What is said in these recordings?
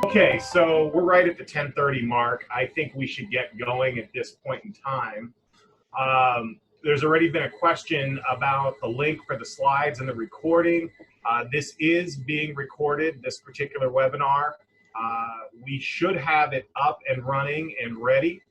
Okay, so we're right at the 10:30 mark. I think we should get going at this point in time. There's already been a question about the link for the slides and the recording. This is being recorded, this particular webinar. We should have it up and running and ready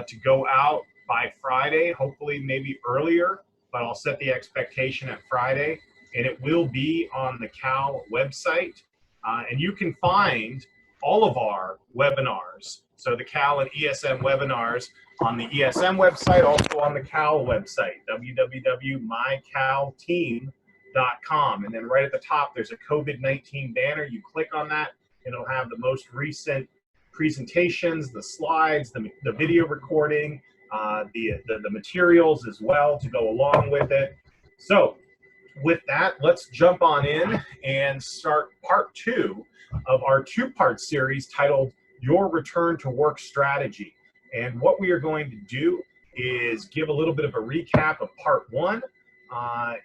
to go out by Friday, hopefully maybe earlier, but I'll set the expectation at Friday, and it will be on the Cal website. And you can find all of our webinars, so the Cal and ESM webinars, on the ESM website, also on the Cal website, www.mycalteam.com. And then right at the top, there's a COVID-19 banner. You click on that, and it'll have the most recent presentations, the slides, the video recording, the materials as well to go along with it. So with that, let's jump on in and start part 2 of our 2-part series titled Your Return to Work Strategy. And what we are going to do is give a little bit of a recap of part 1.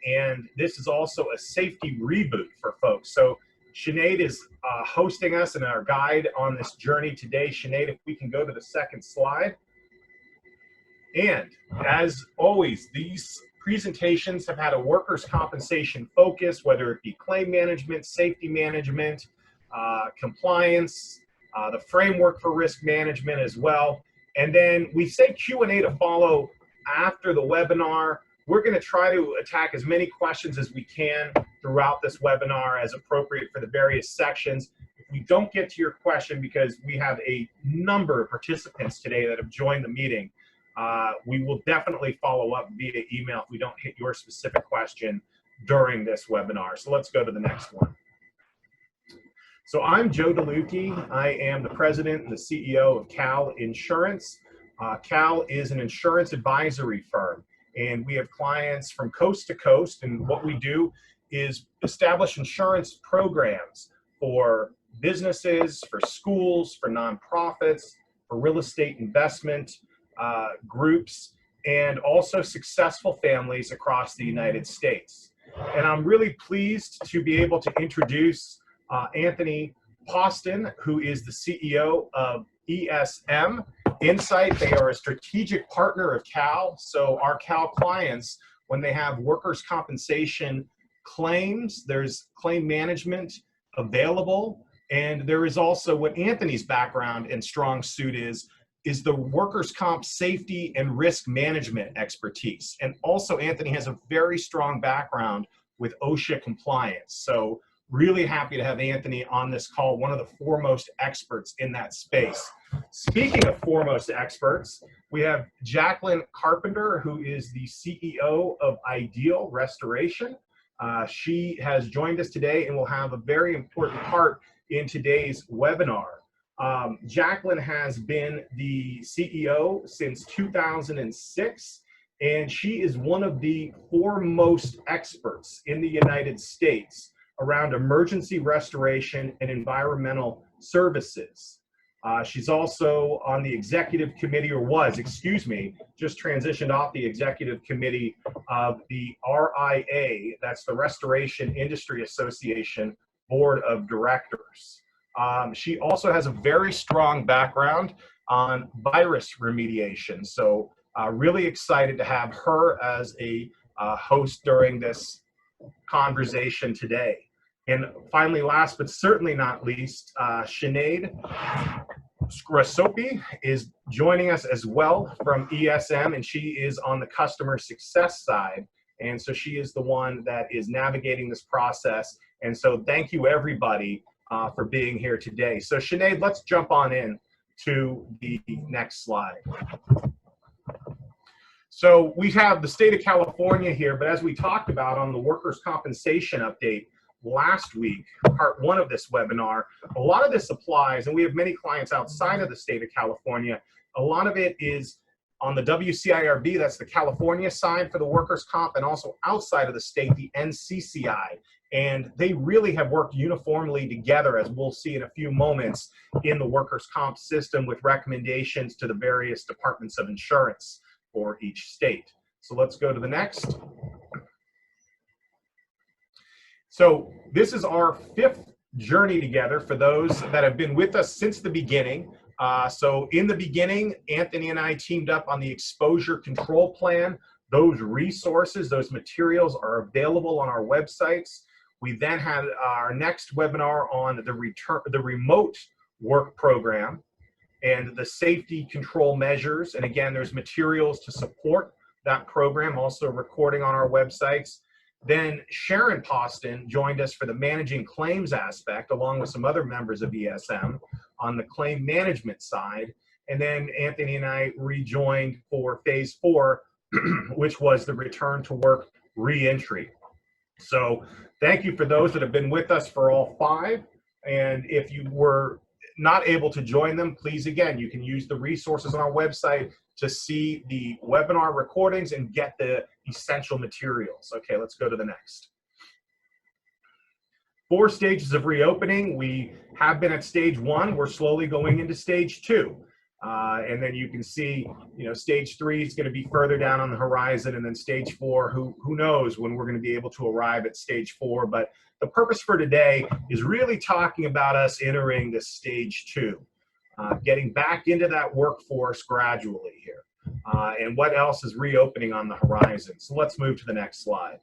And this is also a safety reboot for folks. So Sinead is hosting us and our guide on this journey today. Sinead, if we can go to the second slide. And as always, these presentations have had a workers' compensation focus, whether it be claim management, safety management, compliance, the framework for risk management as well. And then we say Q&A to follow after the webinar. We're going to try to attack as many questions as we can throughout this webinar as appropriate for the various sections. If we don't get to your question, because we have a number of participants today that have joined the meeting, we will definitely follow up via email if we don't hit your specific question during this webinar. So let's go to the next one. So I'm Joe DeLucchi. I am the president and the CEO of Cal Insurance. Cal is an insurance advisory firm, and we have clients from coast to coast. And what we do is establish insurance programs for businesses, for schools, for nonprofits, for real estate investment groups, and also successful families across the United States. And I'm really pleased to be able to introduce Anthony Poston, who is the CEO of ESM Insight. They are a strategic partner of Cal. So our Cal clients, when they have workers' compensation claims, there's claim management available. And there is also what Anthony's background and strong suit is the workers' comp safety and risk management expertise. And also Anthony has a very strong background with OSHA compliance. So really happy to have Anthony on this call, one of the foremost experts in that space. Speaking of foremost experts, we have Jacqueline Carpenter, who is the CEO of Ideal Restoration. She has joined us today and will have a very important part in today's webinar. Jacqueline has been the CEO since 2006, and she is one of the foremost experts in the United States around emergency restoration and environmental services. She's also on the executive committee, or was, excuse me, just transitioned off the executive committee of the RIA, that's the Restoration Industry Association Board of Directors. She also has a very strong background on virus remediation. So really excited to have her as a host during this conversation today. And finally, last but certainly not least, Sinead Scrasopi is joining us as well from ESM, and she is on the customer success side. And so she is the one that is navigating this process. And so thank you, everybody, for being here today. So Sinead, let's jump on in to the next slide. So we have the state of California here, but as we talked about on the workers' compensation update last week, part 1 of this webinar, a lot of this applies, and we have many clients outside of the state of California. A lot of it is on the WCIRB, that's the California side for the workers' comp, and also outside of the state, the NCCI. And they really have worked uniformly together, as we'll see in a few moments, in the workers' comp system with recommendations to the various departments of insurance for each state. So let's go to the next. So this is our 5th journey together for those that have been with us since the beginning. So in the beginning, Anthony and I teamed up on the exposure control plan. Those resources, those materials are available on our websites. We then had our next webinar on the remote work program and the safety control measures. And again, there's materials to support that program, also recording on our websites. Then Sharon Poston joined us for the managing claims aspect, along with some other members of ESM on the claim management side. And then Anthony and I rejoined for phase 4, which was the return to work reentry. So thank you for those that have been with us for all 5. And if you were not able to join them, please, again, you can use the resources on our website to see the webinar recordings and get the essential materials. Okay, let's go to the next. 4 stages of reopening. We have been at stage 1. We're slowly going into stage 2. And then you can see, stage 3 is going to be further down on the horizon, and then stage 4, who knows when we're going to be able to arrive at stage 4. But the purpose for today is really talking about us entering this stage 2, getting back into that workforce gradually here, and what else is reopening on the horizon. So let's move to the next slide.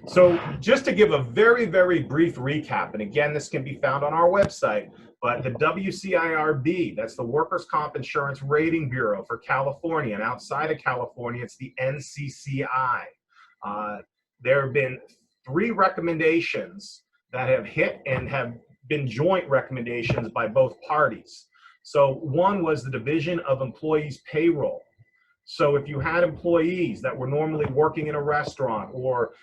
So just to give a very, very brief recap, and again, this can be found on our website, but the WCIRB, that's the Workers' Comp Insurance Rating Bureau for California, and outside of California, it's the NCCI. There have been 3 recommendations that have hit and have been joint recommendations by both parties. So one was the Division of Employees Payroll. So if you had employees that were normally working in a restaurant or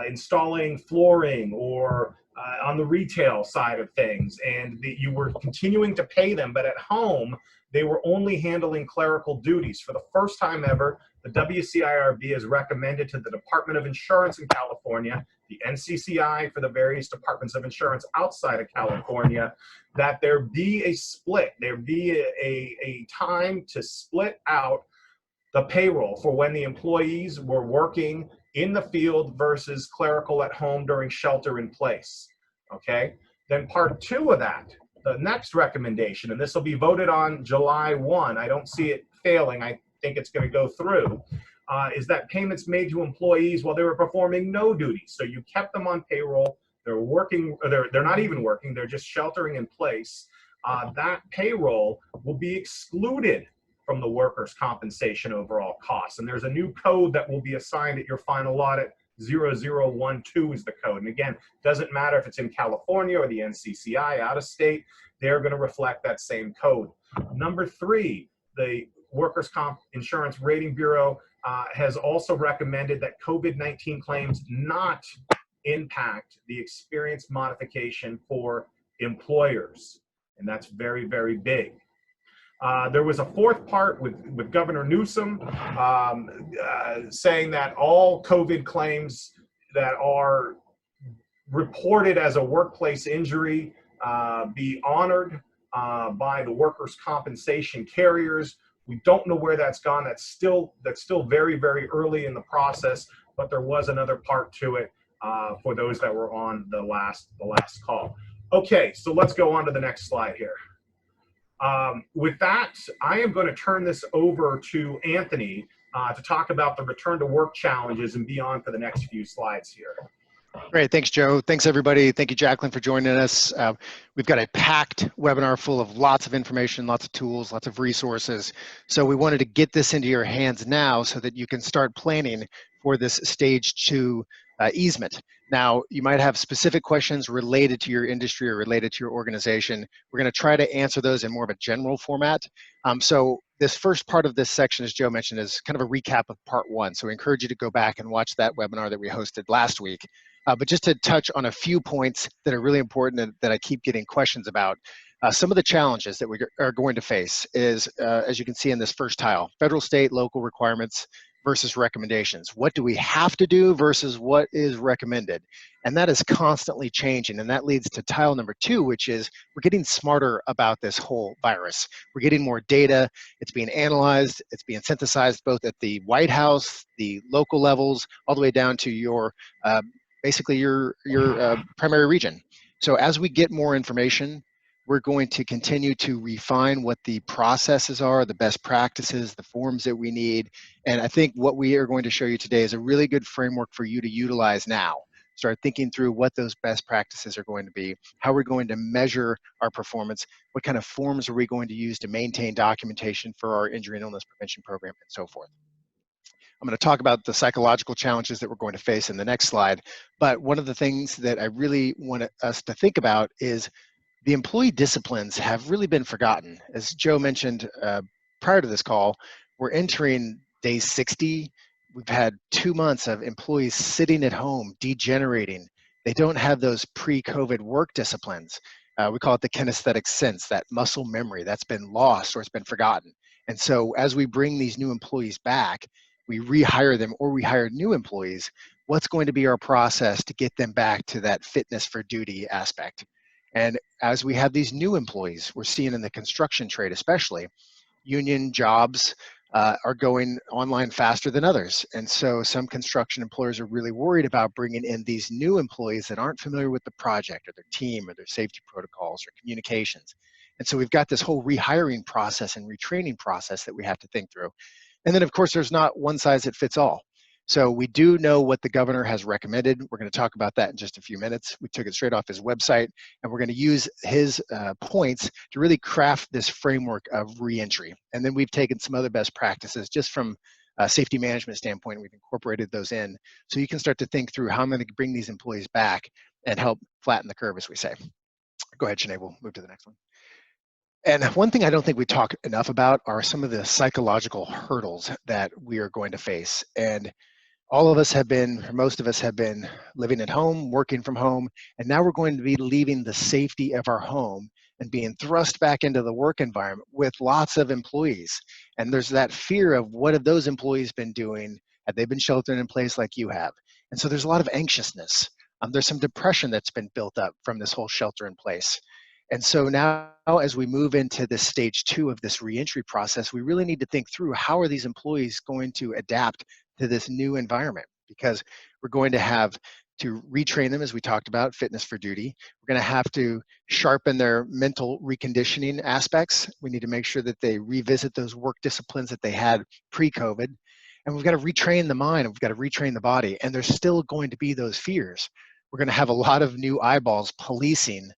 installing flooring or on the retail side of things, and you were continuing to pay them, but at home, they were only handling clerical duties. For the first time ever, the WCIRB has recommended to the Department of Insurance in California, the NCCI for the various departments of insurance outside of California, that there be a split, there be a time to split out the payroll for when the employees were working in the field versus clerical at home during shelter in place, okay? Then part 2 of that, the next recommendation, and this will be voted on July 1, I don't see it failing, I think it's gonna go through, is that payments made to employees while they were performing no duties. So you kept them on payroll, they're working, or they're not even working, they're just sheltering in place. That payroll will be excluded from the workers' compensation overall costs. And there's a new code that will be assigned at your final audit. 0012 is the code. And again, doesn't matter if it's in California or the NCCI out of state, they're going to reflect that same code. Number 3, the Workers' Comp Insurance Rating Bureau has also recommended that COVID-19 claims not impact the experience modification for employers. And that's very, very big. There was a 4th part with Governor Newsom saying that all COVID claims that are reported as a workplace injury be honored by the workers' compensation carriers. We don't know where that's gone. That's still very, very early in the process, but there was another part to it for those that were on the last call. Okay, so let's go on to the next slide here. With that, I am going to turn this over to Anthony to talk about the return to work challenges and beyond for the next few slides here. Great, thanks Joe. Thanks everybody. Thank you Jacqueline for joining us. We've got a packed webinar full of lots of information, lots of tools, lots of resources. So we wanted to get this into your hands now so that you can start planning for this stage 2 easement. Now, you might have specific questions related to your industry or related to your organization. We're going to try to answer those in more of a general format. So this first part of this section, as Joe mentioned, is kind of a recap of part 1. So we encourage you to go back and watch that webinar that we hosted last week. But just to touch on a few points that are really important and that I keep getting questions about. Some of the challenges that we are going to face is, as you can see in this first tile, federal, state, local requirements versus recommendations. What do we have to do versus what is recommended? And that is constantly changing. And that leads to tile number 2, which is we're getting smarter about this whole virus. We're getting more data. It's being analyzed. It's being synthesized both at the White House, the local levels, all the way down to your basically your primary region. So as we get more information, we're going to continue to refine what the processes are, the best practices, the forms that we need. And I think what we are going to show you today is a really good framework for you to utilize now. Start thinking through what those best practices are going to be, how we're going to measure our performance, what kind of forms are we going to use to maintain documentation for our injury and illness prevention program, and so forth. I'm going to talk about the psychological challenges that we're going to face in the next slide. But one of the things that I really want us to think about is the employee disciplines have really been forgotten. As Joe mentioned prior to this call, we're entering day 60. We've had 2 months of employees sitting at home, degenerating. They don't have those pre-COVID work disciplines. We call it the kinesthetic sense, that muscle memory that's been lost or it's been forgotten. And so as we bring these new employees back, we rehire them or we hire new employees, what's going to be our process to get them back to that fitness for duty aspect? And as we have these new employees, we're seeing in the construction trade especially, union jobs are going online faster than others. And so some construction employers are really worried about bringing in these new employees that aren't familiar with the project or their team or their safety protocols or communications. And so we've got this whole rehiring process and retraining process that we have to think through. And then of course, there's not one size that fits all. So we do know what the governor has recommended. We're going to talk about that in just a few minutes. We took it straight off his website, and we're going to use his points to really craft this framework of reentry. And then we've taken some other best practices just from a safety management standpoint. We've incorporated those in. So you can start to think through how I'm going to bring these employees back and help flatten the curve, as we say. Go ahead, Sinead, we'll move to the next one. And one thing I don't think we talk enough about are some of the psychological hurdles that we are going to face. And all of us have been, or most of us have been living at home, working from home, and now we're going to be leaving the safety of our home and being thrust back into the work environment with lots of employees. And there's that fear of what have those employees been doing? Have they been sheltering in place like you have? And so there's a lot of anxiousness. There's some depression that's been built up from this whole shelter in place. And so now as we move into this stage 2 of this reentry process, we really need to think through how are these employees going to adapt to this new environment, because we're going to have to retrain them, as we talked about, fitness for duty. We're going to have to sharpen their mental reconditioning aspects. We need to make sure that they revisit those work disciplines that they had pre-COVID. And we've got to retrain the mind, and we've got to retrain the body. And there's still going to be those fears. We're going to have a lot of new eyeballs policing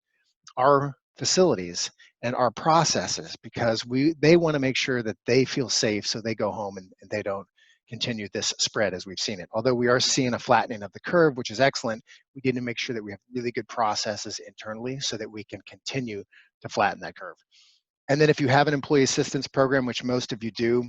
our facilities and our processes, because they want to make sure that they feel safe so they go home and they don't continue this spread as we've seen it. Although we are seeing a flattening of the curve, which is excellent, we need to make sure that we have really good processes internally so that we can continue to flatten that curve. And then if you have an employee assistance program, which most of you do,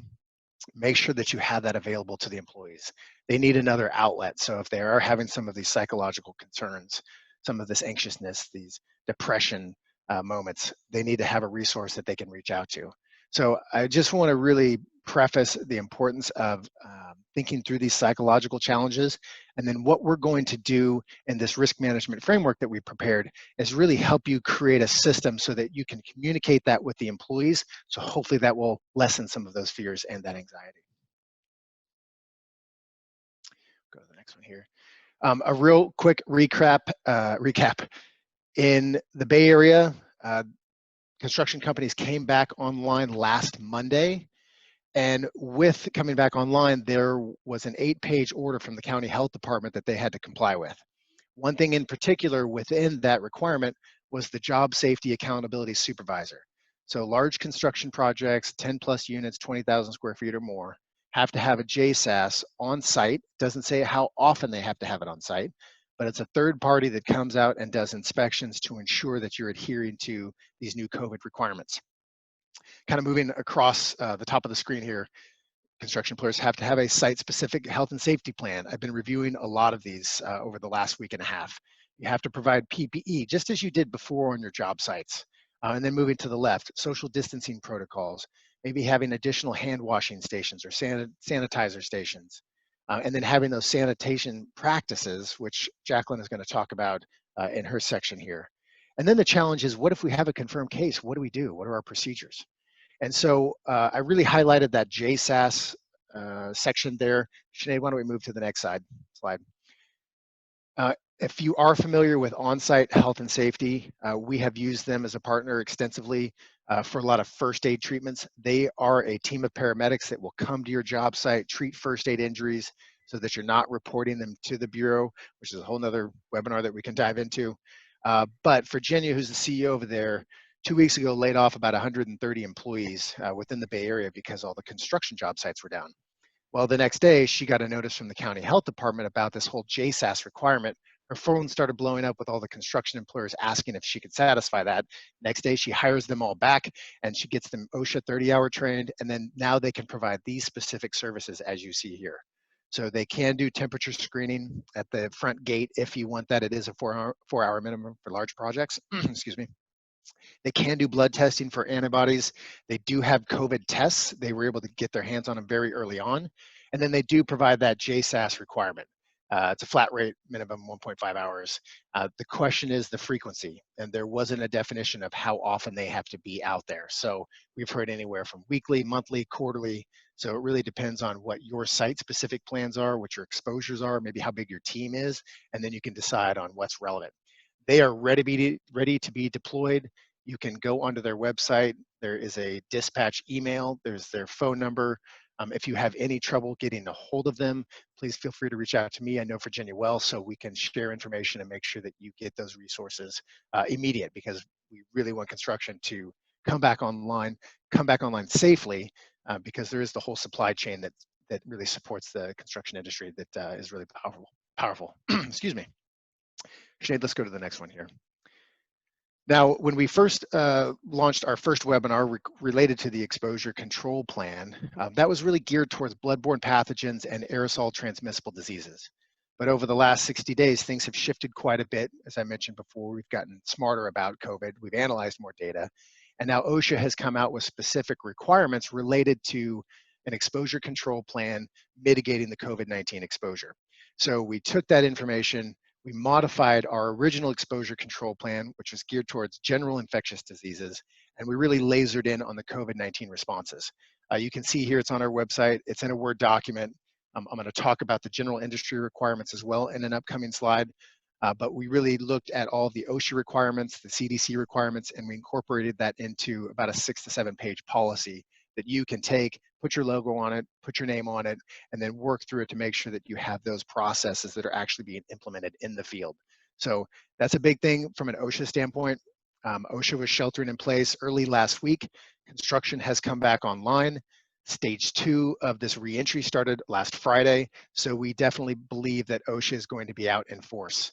make sure that you have that available to the employees. They need another outlet. So if they are having some of these psychological concerns, some of this anxiousness, these depression moments, they need to have a resource that they can reach out to. So I just want to really preface the importance of thinking through these psychological challenges. And then what we're going to do in this risk management framework that we prepared is really help you create a system so that you can communicate that with the employees. So hopefully that will lessen some of those fears and that anxiety. Go to the next one here. A real quick recap. In the Bay Area, construction companies came back online last Monday. And with coming back online, there was an 8-page order from the county health department that they had to comply with. One thing in particular within that requirement was the job safety accountability supervisor. So large construction projects, 10 plus units, 20,000 square feet or more, have to have a JSAS on site. Doesn't say how often they have to have it on site, but it's a third party that comes out and does inspections to ensure that you're adhering to these new COVID requirements. Kind of moving across the top of the screen here, construction employers have to have a site-specific health and safety plan. I've been reviewing a lot of these over the last week and a half. You have to provide PPE, just as you did before on your job sites. And then moving to the left, social distancing protocols, maybe having additional hand washing stations or sanitizer stations. And then having those sanitation practices, which Jacqueline is going to talk about in her section here. And then the challenge is, what if we have a confirmed case? What do we do? What are our procedures? And so I really highlighted that JSAS section there. Sinead, why don't we move to the next slide? If you are familiar with on-site health and safety, we have used them as a partner extensively for a lot of first aid treatments. They are a team of paramedics that will come to your job site, treat first aid injuries so that you're not reporting them to the Bureau, which is a whole nother webinar that we can dive into. But Virginia, who's the CEO over there, 2 weeks ago laid off about 130 employees within the Bay Area because all the construction job sites were down. Well, the next day, she got a notice from the county health department about this whole JSAS requirement. Her phone started blowing up with all the construction employers asking if she could satisfy that. Next day, she hires them all back and she gets them OSHA 30-hour trained, and then now they can provide these specific services as you see here. So they can do temperature screening at the front gate if you want that. It is a four-hour minimum for large projects. Excuse me. They can do blood testing for antibodies. They do have COVID tests. They were able to get their hands on them very early on. And then they do provide that JSAS requirement. It's a flat rate minimum 1.5 hours. The question is the frequency, and there wasn't a definition of how often they have to be out there. So we've heard anywhere from weekly, monthly, quarterly. So it really depends on what your site-specific plans are, what your exposures are, maybe how big your team is, and then you can decide on what's relevant. They are ready to be deployed. You can go onto their website. There is a dispatch email. There's their phone number. If you have any trouble getting a hold of them, please feel free to reach out to me. I know Virginia well, so we can share information and make sure that you get those resources immediate, because we really want construction to come back online safely, because there is the whole supply chain that really supports the construction industry that is really powerful. Excuse me. Sinead, let's go to the next one here. Now, when we first launched our first webinar related to the exposure control plan, that was really geared towards bloodborne pathogens and aerosol transmissible diseases. But over the last 60 days, things have shifted quite a bit. As I mentioned before, we've gotten smarter about COVID. We've analyzed more data. And now OSHA has come out with specific requirements related to an exposure control plan mitigating the COVID-19 exposure. So we took that information, we modified our original exposure control plan, which was geared towards general infectious diseases, and we really lasered in on the COVID-19 responses. You can see here, it's on our website, it's in a Word document. I'm going to talk about the general industry requirements as well in an upcoming slide, but we really looked at all the OSHA requirements, the CDC requirements, and we incorporated that into about a 6 to 7 page policy that you can take, put your logo on it, put your name on it, and then work through it to make sure that you have those processes that are actually being implemented in the field. So that's a big thing from an OSHA standpoint. OSHA was sheltering in place early last week. Construction has come back online. Stage 2 of this reentry started last Friday. So we definitely believe that OSHA is going to be out in force.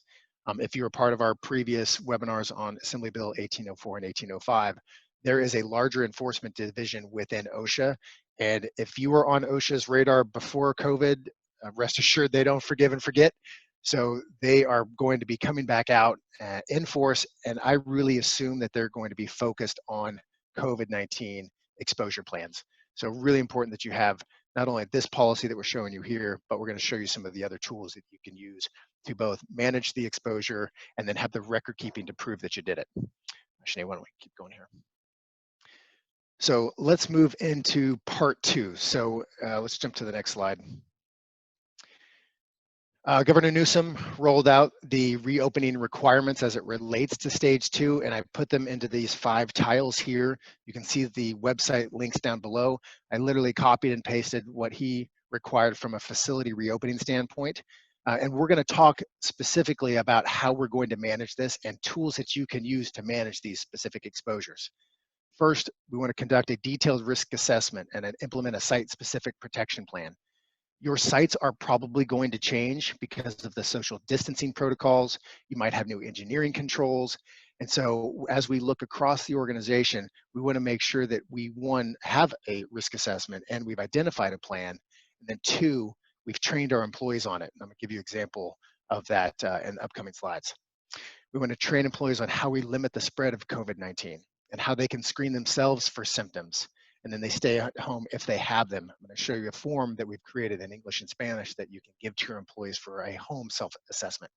If you were part of our previous webinars on Assembly Bill 1804 and 1805, there is a larger enforcement division within OSHA. And if you were on OSHA's radar before COVID, rest assured they don't forgive and forget. So they are going to be coming back out in force. And I really assume that they're going to be focused on COVID-19 exposure plans. So really important that you have not only this policy that we're showing you here, but we're going to show you some of the other tools that you can use to both manage the exposure and then have the record keeping to prove that you did it. Sinead, why don't we keep going here? So let's move into part 2. So let's jump to the next slide. Governor Newsom rolled out the reopening requirements as it relates to stage 2, and I put them into these 5 tiles here. You can see the website links down below. I literally copied and pasted what he required from a facility reopening standpoint. And we're going to talk specifically about how we're going to manage this and tools that you can use to manage these specific exposures. First, we want to conduct a detailed risk assessment and then implement a site-specific protection plan. Your sites are probably going to change because of the social distancing protocols. You might have new engineering controls. And so as we look across the organization, we want to make sure that we, 1, have a risk assessment and we've identified a plan. And then 2, we've trained our employees on it. And I'm going to give you an example of that in upcoming slides. We want to train employees on how we limit the spread of COVID-19 and how they can screen themselves for symptoms. And then they stay at home if they have them. I'm going to show you a form that we've created in English and Spanish that you can give to your employees for a home self-assessment.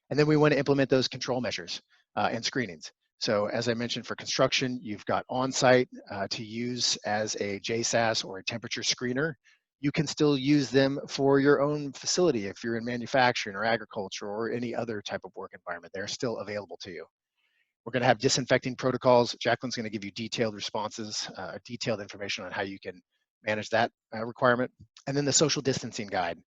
And then we want to implement those control measures and screenings. So as I mentioned, for construction, you've got on-site to use as a JSAS or a temperature screener. you can still use them for your own facility if you're in manufacturing or agriculture or any other type of work environment. They're still available to you. We're going to have disinfecting protocols. Jacqueline's going to give you detailed responses, detailed information on how you can manage that requirement. And then the social distancing guide.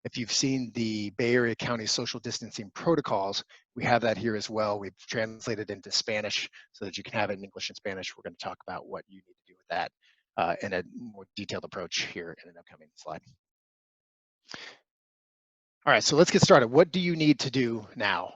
If you've seen the Bay Area County social distancing protocols, we have that here as well. We've translated into Spanish so that you can have it in English and Spanish. We're going to talk about what you need to do with that in a more detailed approach here in an upcoming slide. All right, so let's get started. What do you need to do now?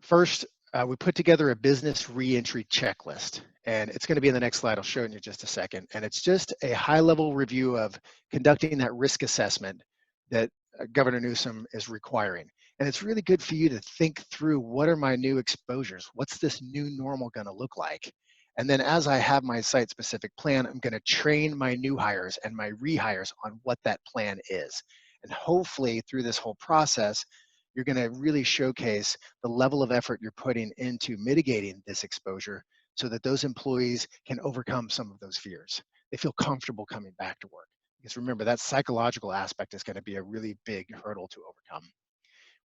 First, we put together a business reentry checklist, and it's going to be in the next slide. I'll show it in just a second. And it's just a high-level review of conducting that risk assessment that Governor Newsom is requiring. And it's really good for you to think through, what are my new exposures? What's this new normal going to look like? And then as I have my site-specific plan, I'm going to train my new hires and my rehires on what that plan is. And hopefully through this whole process, you're going to really showcase the level of effort you're putting into mitigating this exposure so that those employees can overcome some of those fears. They feel comfortable coming back to work. Because remember, that psychological aspect is going to be a really big hurdle to overcome.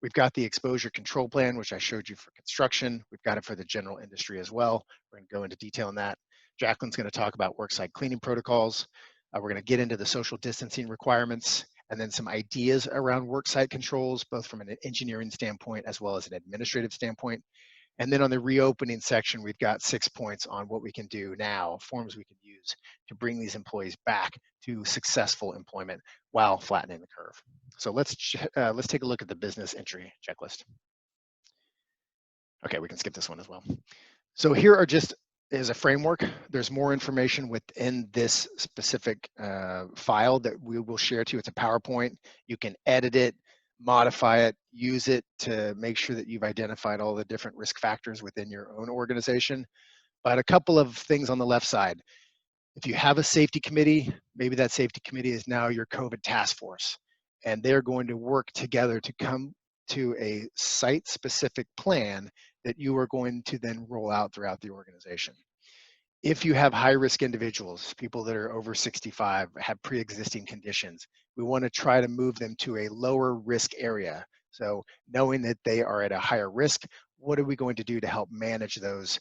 We've got the exposure control plan, which I showed you for construction. We've got it for the general industry as well. We're going to go into detail on that. Jacqueline's going to talk about worksite cleaning protocols. We're going to get into the social distancing requirements, and then some ideas around worksite controls, both from an engineering standpoint as well as an administrative standpoint. And then on the reopening section, we've got 6 points on what we can do now, forms we can use to bring these employees back to successful employment while flattening the curve. So let's take a look at the business entry checklist. Okay, we can skip this one as well. So here are just as a framework. There's more information within this specific file that we will share to you. It's a PowerPoint. You can edit it, modify it, use it to make sure that you've identified all the different risk factors within your own organization. But a couple of things on the left side. If you have a safety committee, maybe that safety committee is now your COVID task force, and they're going to work together to come to a site-specific plan that you are going to then roll out throughout the organization. If you have high-risk individuals, people that are over 65, have pre-existing conditions, we want to try to move them to a lower risk area. So knowing that they are at a higher risk, what are we going to do to help manage those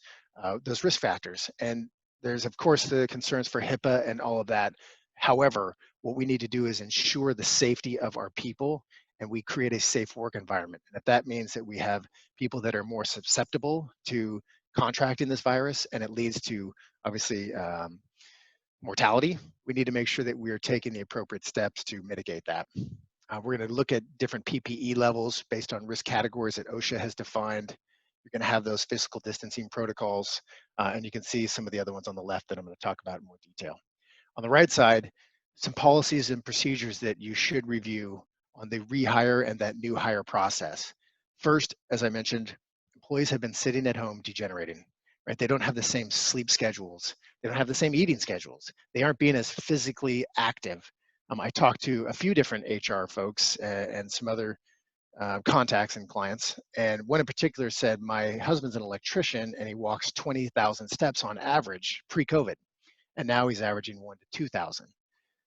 risk factors? And there's, of course, the concerns for HIPAA and all of that. However, what we need to do is ensure the safety of our people, and we create a safe work environment. And if that means that we have people that are more susceptible to contracting this virus, and it leads to obviously mortality, we need to make sure that we are taking the appropriate steps to mitigate that. We're going to look at different PPE levels based on risk categories that OSHA has defined. You're going to have those physical distancing protocols, and you can see some of the other ones on the left that I'm going to talk about in more detail. On the right side, some policies and procedures that you should review on the rehire and that new hire process. First, as I mentioned, employees have been sitting at home degenerating, right? They don't have the same sleep schedules. They don't have the same eating schedules. They aren't being as physically active. I talked to a few different HR folks and some other contacts and clients, and one in particular said, my husband's an electrician and he walks 20,000 steps on average pre-COVID, and now he's averaging 1 to 2,000.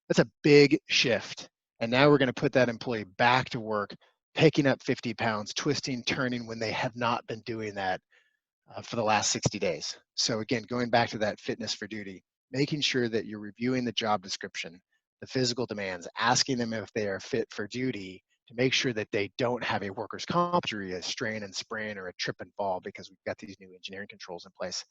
That's a big shift. And now we're going to put that employee back to work, picking up 50 pounds, twisting, turning when they have not been doing that for the last 60 days. So again, going back to that fitness for duty, making sure that you're reviewing the job description, the physical demands, asking them if they are fit for duty to make sure that they don't have a workers' comp injury, a strain and sprain, or a trip and fall, because we've got these new engineering controls in place.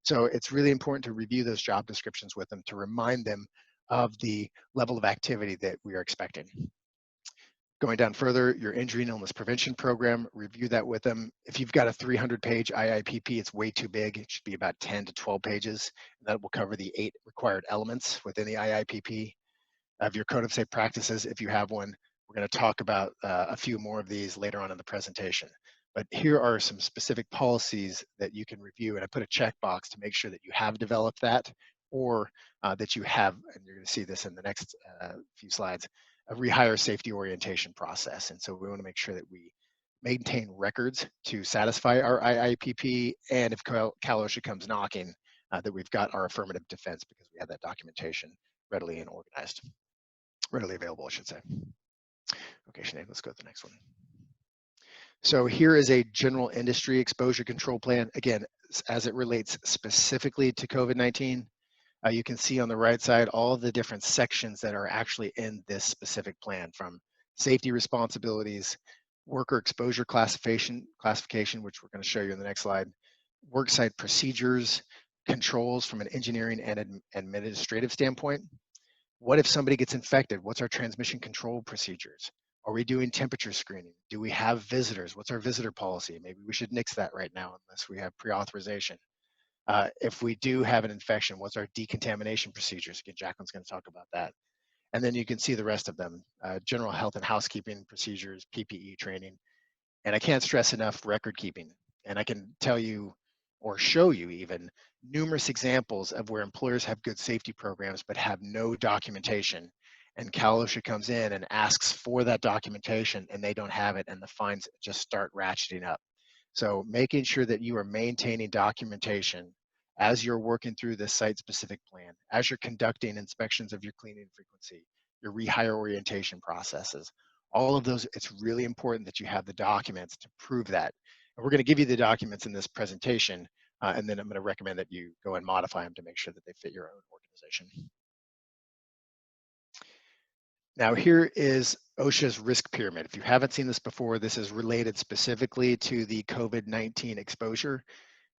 So it's really important to review those job descriptions with them to remind them of the level of activity that we are expecting. Going down further, your injury and illness prevention program, review that with them. If you've got a 300-page IIPP, it's way too big. It should be about 10 to 12 pages. And that will cover the 8 required elements within the IIPP of your code of safe practices if you have one. We're going to talk about a few more of these later on in the presentation. But here are some specific policies that you can review, and I put a checkbox to make sure that you have developed that, or that you have, and you're going to see this in the next few slides, a rehire safety orientation process. And so we want to make sure that we maintain records to satisfy our IIPP, and if Cal OSHA comes knocking, that we've got our affirmative defense because we have that documentation readily and organized. readily available, I should say. Okay, Sinead, let's go to the next one. So here is a general industry exposure control plan. Again, as it relates specifically to COVID-19, you can see on the right side all of the different sections that are actually in this specific plan, from safety responsibilities, worker exposure classification, which we're going to show you in the next slide, worksite procedures, controls from an engineering and administrative standpoint. What if somebody gets infected? What's our transmission control procedures? Are we doing temperature screening? Do we have visitors? What's our visitor policy? Maybe we should nix that right now unless we have pre-authorization. If we do have an infection, what's our decontamination procedures? Again, Jacqueline's going to talk about that. And then you can see the rest of them, general health and housekeeping procedures, PPE training. And I can't stress enough record keeping. And I can tell you, or show you even, numerous examples of where employers have good safety programs but have no documentation. And Cal OSHA comes in and asks for that documentation and they don't have it, and the fines just start ratcheting up. So making sure that you are maintaining documentation as you're working through this site-specific plan, as you're conducting inspections of your cleaning frequency, your rehire orientation processes, all of those, it's really important that you have the documents to prove that. And we're going to give you the documents in this presentation, and then I'm going to recommend that you go and modify them to make sure that they fit your own organization. Now here is OSHA's risk pyramid. If you haven't seen this before, this is related specifically to the COVID-19 exposure.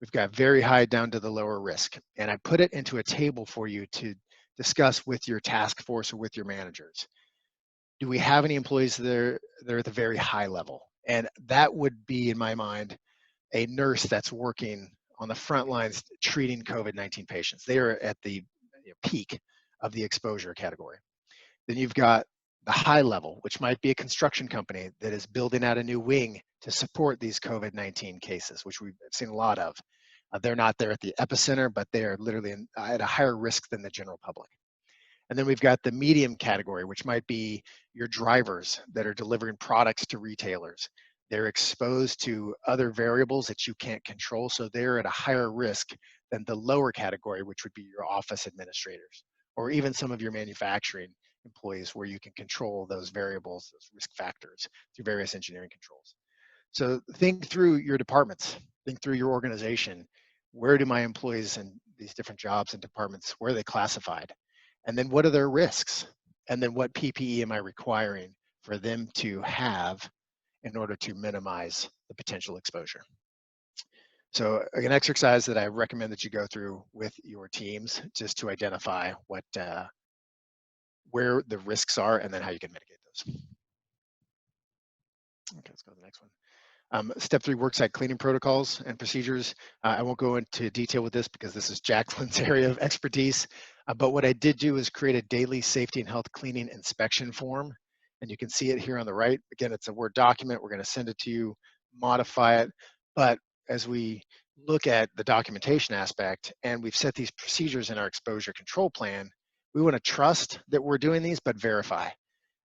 We've got very high down to the lower risk. And I put it into a table for you to discuss with your task force or with your managers. Do we have any employees that are at the very high level? And that would be, in my mind, a nurse that's working on the front lines treating COVID-19 patients. They are at the peak of the exposure category. Then you've got the high level, which might be a construction company that is building out a new wing to support these COVID-19 cases, which we've seen a lot of. They're not there at the epicenter, but they are literally at a higher risk than the general public. And then we've got the medium category, which might be your drivers that are delivering products to retailers. They're exposed to other variables that you can't control, so they're at a higher risk than the lower category, which would be your office administrators, or even some of your manufacturing employees where you can control those variables, those risk factors through various engineering controls. So think through your departments, think through your organization. Where do my employees in these different jobs and departments, where are they classified? And then what are their risks? And then what PPE am I requiring for them to have in order to minimize the potential exposure? So an exercise that I recommend that you go through with your teams, just to identify what where the risks are and then how you can mitigate those. Okay, let's go to the next one. Step 3, worksite cleaning protocols and procedures. I won't go into detail with this because this is Jacqueline's area of expertise, but what I did do is create a daily safety and health cleaning inspection form, and you can see it here on the right. Again, it's a Word document. We're going to send it to you, modify it, but as we look at the documentation aspect and we've set these procedures in our exposure control plan, we want to trust that we're doing these, but verify.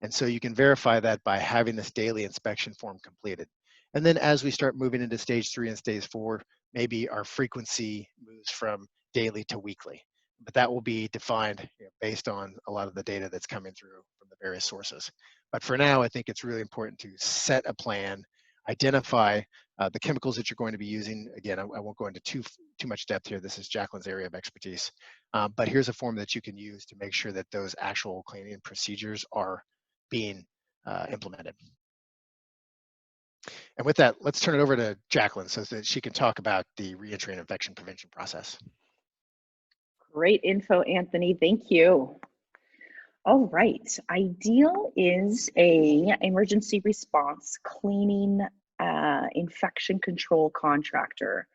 And so you can verify that by having this daily inspection form completed. And then as we start moving into stage 3 and stage 4, maybe our frequency moves from daily to weekly. But that will be defined based on a lot of the data that's coming through from the various sources. But for now, I think it's really important to set a plan, identify the chemicals that you're going to be using. Again, I won't go into too much depth here. This is Jacqueline's area of expertise. But here's a form that you can use to make sure that those actual cleaning procedures are being implemented. And with that, let's turn it over to Jacqueline so that she can talk about the reentry and infection prevention process. Great info, Anthony. Thank you. All right. IDEAL is a emergency response cleaning infection control contractor.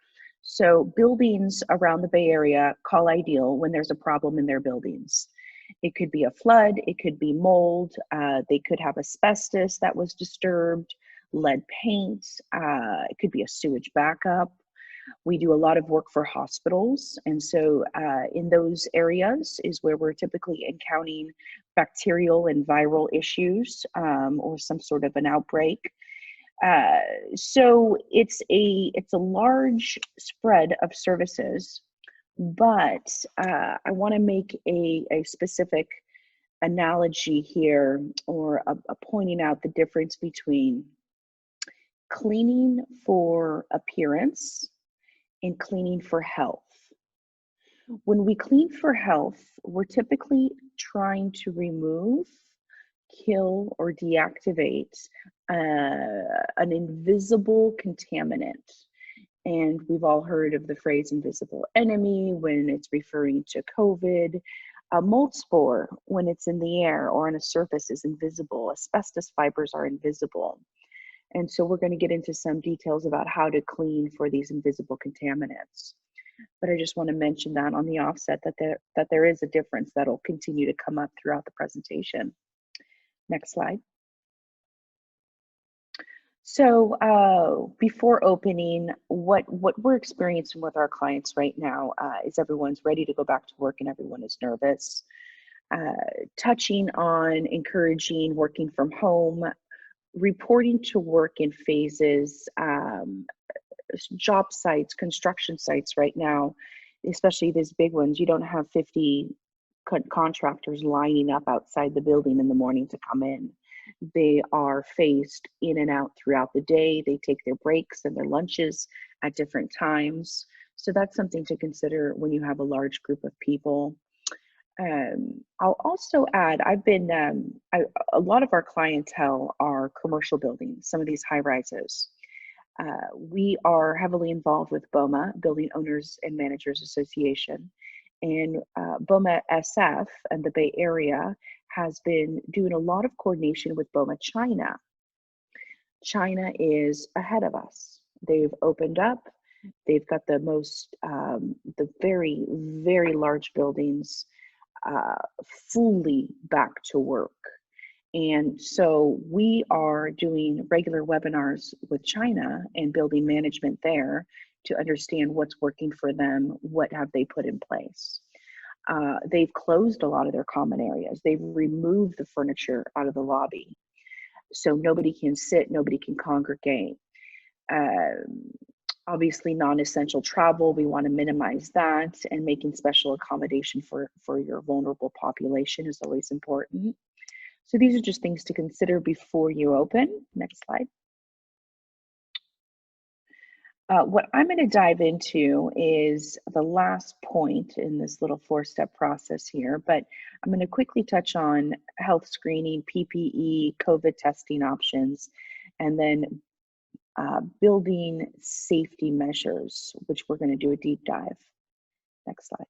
So buildings around the Bay Area call IDEAL when there's a problem in their buildings. It could be a flood, it could be mold, they could have asbestos that was disturbed, lead paint, it could be a sewage backup. We do a lot of work for hospitals, and so in those areas is where we're typically encountering bacterial and viral issues or some sort of an outbreak. So it's a large spread of services, but I want to make a specific analogy here, or a pointing out the difference between cleaning for appearance and cleaning for health. When we clean for health, we're typically trying to remove, kill, or deactivate an invisible contaminant. And we've all heard of the phrase invisible enemy when it's referring to COVID. A mold spore, when it's in the air or on a surface, is invisible. Asbestos fibers are invisible. And so we're going to get into some details about how to clean for these invisible contaminants. But I just want to mention that on the offset that there is a difference that'll continue to come up throughout the presentation. Next slide. So before opening, what we're experiencing with our clients right now is everyone's ready to go back to work and everyone is nervous. Touching on encouraging working from home, reporting to work in phases, job sites, construction sites right now, especially these big ones, you don't have 50 contractors lining up outside the building in the morning to come in. They are phased in and out throughout the day. They take their breaks and their lunches at different times. So that's something to consider when you have a large group of people. I'll also add, a lot of our clientele are commercial buildings, some of these high rises. We are heavily involved with BOMA, Building Owners and Managers Association, and BOMA SF and the Bay Area has been doing a lot of coordination with BOMA China. China is ahead of us. They've opened up. They've got the most, the very, very large buildings fully back to work. And so we are doing regular webinars with China and building management there to understand what's working for them, what have they put in place. They've closed a lot of their common areas. They've removed the furniture out of the lobby. So nobody can sit, nobody can congregate. Obviously non-essential travel, we want to minimize that, and making special accommodation for your vulnerable population is always important. So these are just things to consider before you open. Next slide. What I'm going to dive into is the last point in this little 4-step process here, but I'm going to quickly touch on health screening, PPE, COVID testing options, and then building safety measures, which we're going to do a deep dive. Next slide.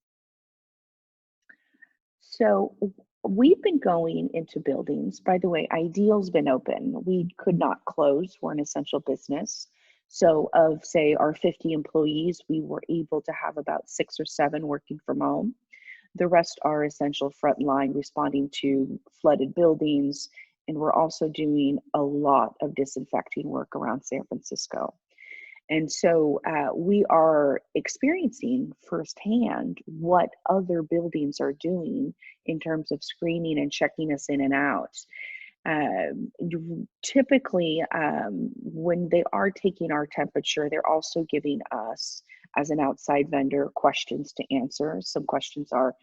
So we've been going into buildings. By the way, Ideal's been open. We could not close. We're an essential business. So of, say, our 50 employees, we were able to have about 6 or 7 working from home. The rest are essential frontline, responding to flooded buildings. And we're also doing a lot of disinfecting work around San Francisco. And so we are experiencing firsthand what other buildings are doing in terms of screening and checking us in and out. Typically, when they are taking our temperature, they're also giving us, as an outside vendor, questions to answer. Some questions are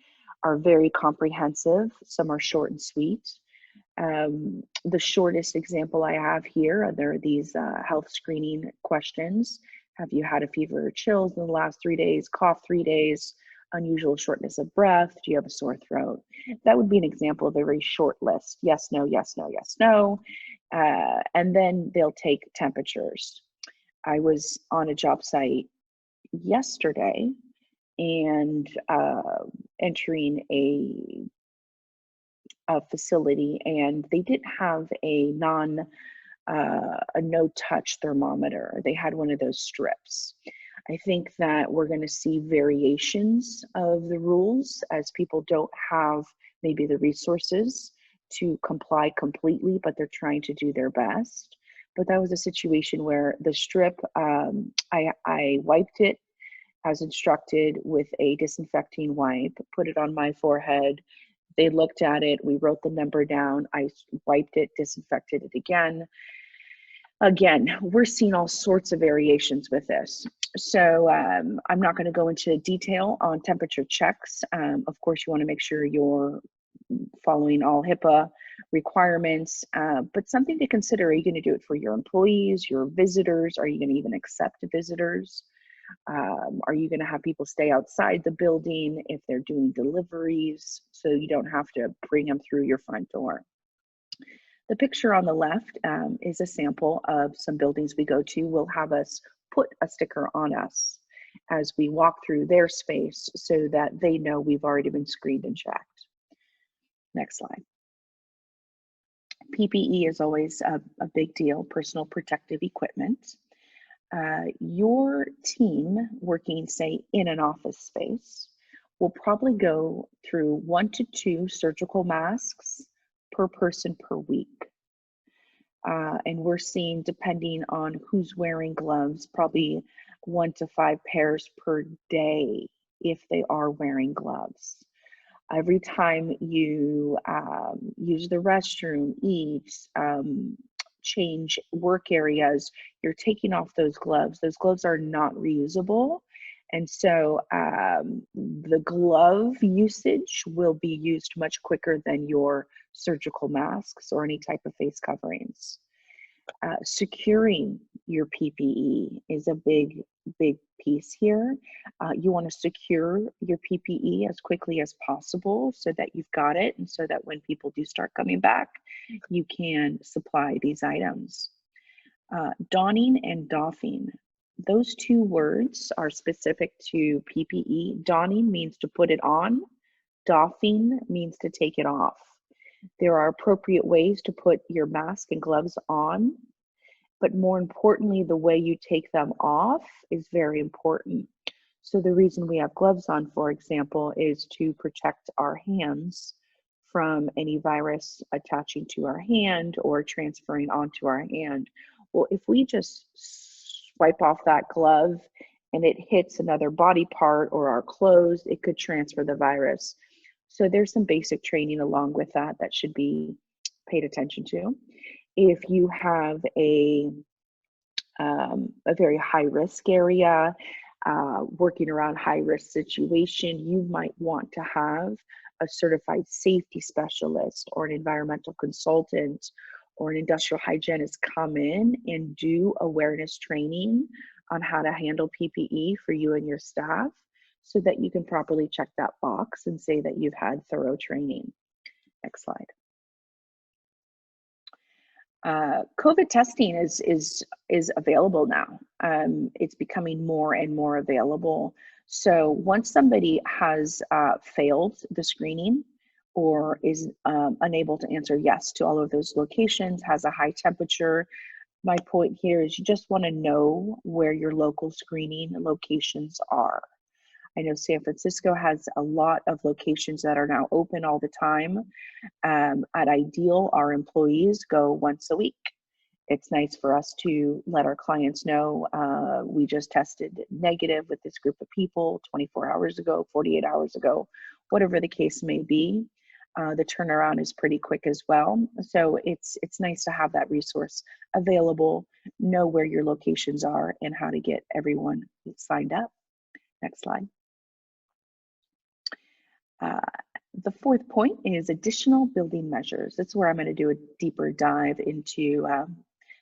very comprehensive, some are short and sweet. The shortest example I have here are these health screening questions. Have you had a fever or chills in the last 3 days, cough 3 days, unusual shortness of breath, do you have a sore throat? That would be an example of a very short list. Yes, no, yes, no, yes, no. And then they'll take temperatures. I was on a job site yesterday and entering a facility, and they didn't have a no-touch thermometer. They had one of those strips. I think that we're going to see variations of the rules as people don't have maybe the resources to comply completely, but they're trying to do their best. But that was a situation where the strip, I wiped it as instructed with a disinfecting wipe, put it on my forehead. They looked at it, we wrote the number down, I wiped it, disinfected it again. Again, we're seeing all sorts of variations with this. So I'm not going to go into detail on temperature checks. Of course, you want to make sure you're following all HIPAA requirements, but something to consider. Are you going to do it for your employees, your visitors? Are you going to even accept visitors? Are you going to have people stay outside the building if they're doing deliveries, so you don't have to bring them through your front door? The picture on the left is a sample of some buildings we go to. Will have us put a sticker on us as we walk through their space so that they know we've already been screened and checked. Next slide. PPE is always a big deal, personal protective equipment. Your team working, say, in an office space will probably go through 1 to 2 surgical masks per person per week. And we're seeing, depending on who's wearing gloves, probably 1 to 5 pairs per day if they are wearing gloves. Every time you use the restroom, eat, change work areas, you're taking off those gloves. Those gloves are not reusable. And so the glove usage will be used much quicker than your surgical masks or any type of face coverings. Securing your PPE is a big piece here. You want to secure your PPE as quickly as possible so that you've got it, and so that when people do start coming back, you can supply these items. Donning and doffing. Those 2 words are specific to PPE. Donning means to put it on. Doffing means to take it off. There are appropriate ways to put your mask and gloves on, but more importantly, the way you take them off is very important. So the reason we have gloves on, for example, is to protect our hands from any virus attaching to our hand or transferring onto our hand. Well, if we just swipe off that glove and it hits another body part or our clothes, it could transfer the virus. So there's some basic training along with that that should be paid attention to. If you have a very high risk area, working around high risk situation, you might want to have a certified safety specialist or an environmental consultant or an industrial hygienist come in and do awareness training on how to handle PPE for you and your staff, so that you can properly check that box and say that you've had thorough training. Next slide. COVID testing is available now. It's becoming more and more available. So once somebody has failed the screening or is unable to answer yes to all of those locations, has a high temperature, my point here is you just want to know where your local screening locations are. I know San Francisco has a lot of locations that are now open all the time. At Ideal, our employees go once a week. It's nice for us to let our clients know we just tested negative with this group of people 24 hours ago, 48 hours ago, whatever the case may be. The turnaround is pretty quick as well. So it's nice to have that resource available, know where your locations are and how to get everyone signed up. Next slide. The 4th point is additional building measures. That's where I'm going to do a deeper dive into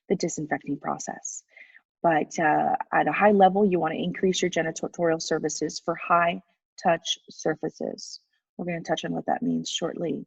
the disinfecting process. But at a high level, you want to increase your janitorial services for high touch surfaces. We're going to touch on what that means shortly.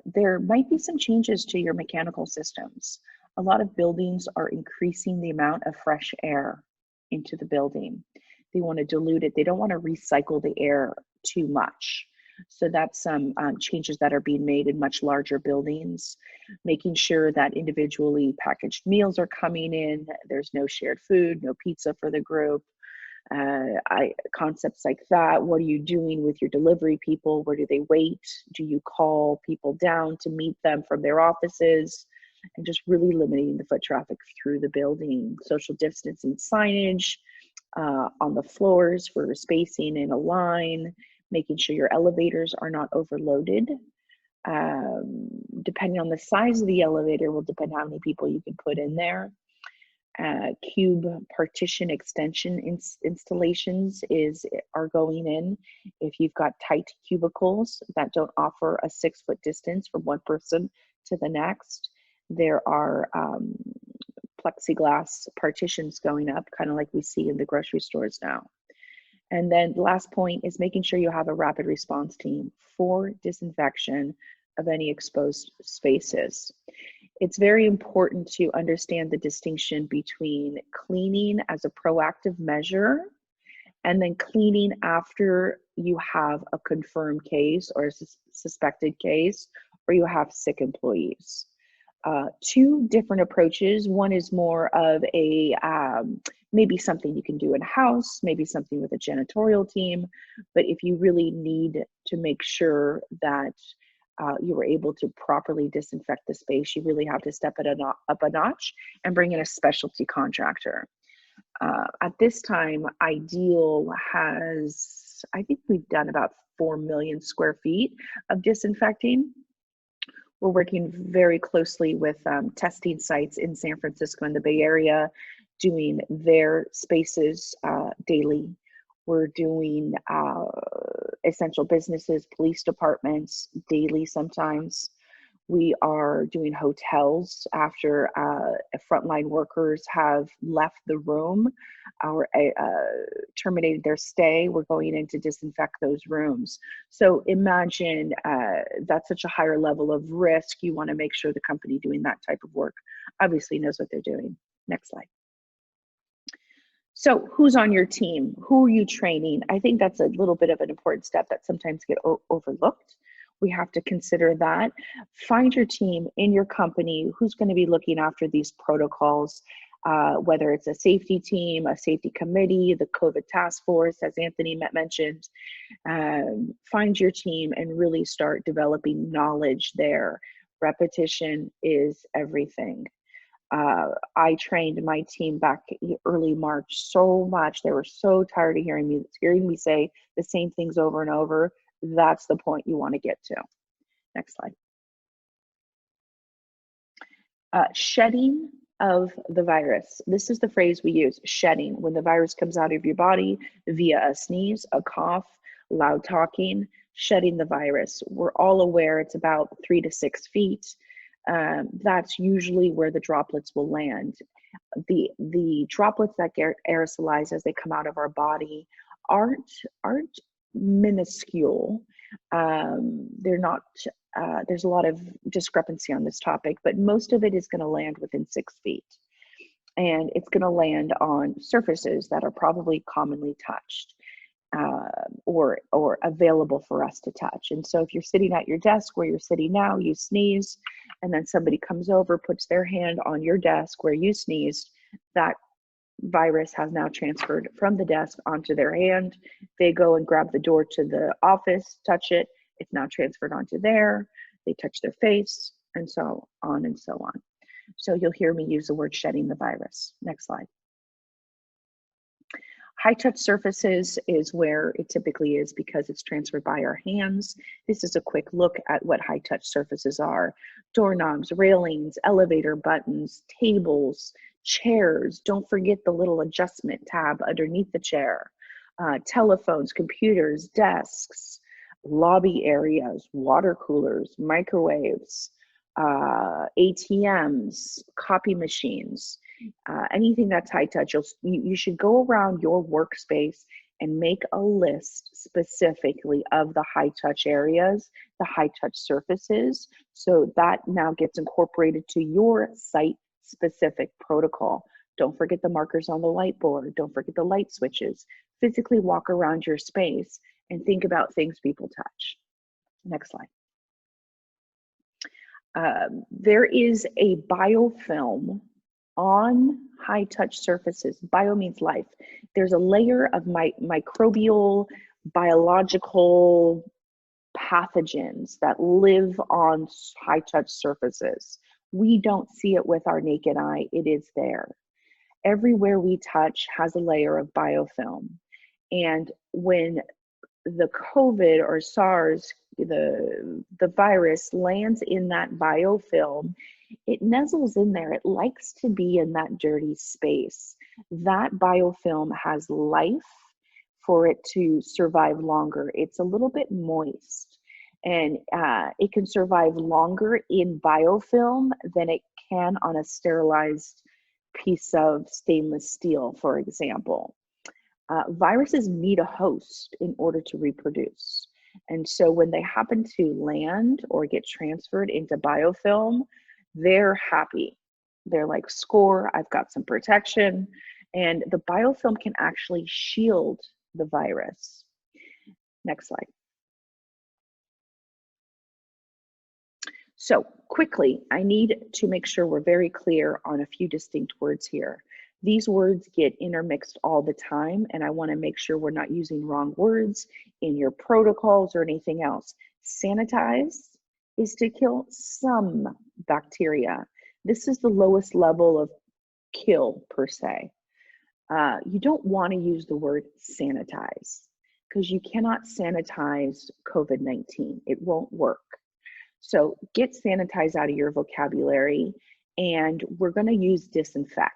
There might be some changes to your mechanical systems. A lot of buildings are increasing the amount of fresh air into the building. They want to dilute it. They don't want to recycle the air too much. So that's some changes that are being made in much larger buildings, making sure that individually packaged meals are coming in. There's no shared food, no pizza for the group. Concepts like that. What are you doing with your delivery people? Where do they wait? Do you call people down to meet them from their offices? And just really limiting the foot traffic through the building. Social distancing signage on the floors for spacing in a line, making sure your elevators are not overloaded. Depending on the size of the elevator will depend how many people you can put in there. cube partition extension installations are going in. If you've got tight cubicles that don't offer a 6-foot distance from one person to the next, there are plexiglass partitions going up, kind of like we see in the grocery stores now. And then the last point is making sure you have a rapid response team for disinfection of any exposed spaces. It's very important to understand the distinction between cleaning as a proactive measure and then cleaning after you have a confirmed case or a suspected case, or you have sick employees. Two different approaches. One is more of a maybe something you can do in house, maybe something with a janitorial team. But if you really need to make sure that you were able to properly disinfect the space, you really have to step it up a notch and bring in a specialty contractor. At this time, Ideal has, I think we've done about 4 million square feet of disinfecting. We're working very closely with testing sites in San Francisco and the Bay Area, doing their spaces daily. We're doing essential businesses, police departments daily sometimes. We are doing hotels after frontline workers have left the room or terminated their stay. We're going in to disinfect those rooms. So imagine that's such a higher level of risk. You want to make sure the company doing that type of work obviously knows what they're doing. Next slide. So who's on your team? Who are you training? I think that's a little bit of an important step that sometimes get overlooked. We have to consider that. Find your team in your company who's going to be looking after these protocols, whether it's a safety team, a safety committee, the COVID task force, as Anthony mentioned. Find your team and really start developing knowledge there. Repetition is everything. I trained my team back early March so much. They were so tired of hearing me say the same things over and over. That's the point you want to get to. Next slide. Shedding of the virus. This is the phrase we use, shedding. When the virus comes out of your body via a sneeze, a cough, loud talking, shedding the virus. We're all aware it's about 3 to 6 feet. That's usually where the droplets will land. The droplets that get aerosolized as they come out of our body aren't minuscule. They're not, there's a lot of discrepancy on this topic, but most of it is going to land within 6 feet. And it's going to land on surfaces that are probably commonly touched or available for us to touch. And so if you're sitting at your desk where you're sitting now, you sneeze, and then somebody comes over, puts their hand on your desk where you sneezed, that virus has now transferred from the desk onto their hand. They go and grab the door to the office, touch it. It's now transferred onto there. They touch their face, and so on and so on. So you'll hear me use the word shedding the virus. Next slide. High touch surfaces is where it typically is because it's transferred by our hands. This is a quick look at what high touch surfaces are. Doorknobs, railings, elevator buttons, tables, chairs. Don't forget the little adjustment tab underneath the chair. Telephones, computers, desks, lobby areas, water coolers, microwaves, ATMs, copy machines. Anything that's high touch, you should go around your workspace and make a list specifically of the high touch areas, the high touch surfaces, so that now gets incorporated to your site specific protocol. Don't forget the markers on the whiteboard. Don't forget the light switches. Physically walk around your space and think about things people touch. Next slide. There is a biofilm on high touch surfaces. Bio means life. There's a layer of microbial, biological pathogens that live on high touch surfaces. We don't see it with our naked eye. It is there. Everywhere we touch has a layer of biofilm. And when the COVID or SARS, the virus lands in that biofilm, It nuzzles in there. It likes to be in that dirty space. That biofilm has life for it to survive longer. It's a little bit moist, and it can survive longer in biofilm than it can on a sterilized piece of stainless steel, for example. Viruses need a host in order to reproduce. And so when they happen to land or get transferred into biofilm, they're happy. They're like, score, I've got some protection. And the biofilm can actually shield the virus. Next slide. So quickly, I need to make sure we're very clear on a few distinct words here. These words get intermixed all the time, and I want to make sure we're not using wrong words in your protocols or anything else. Sanitize is to kill some bacteria. This is the lowest level of kill, per se. You don't want to use the word sanitize, because you cannot sanitize COVID-19. It won't work. So get sanitize out of your vocabulary, and we're going to use disinfect.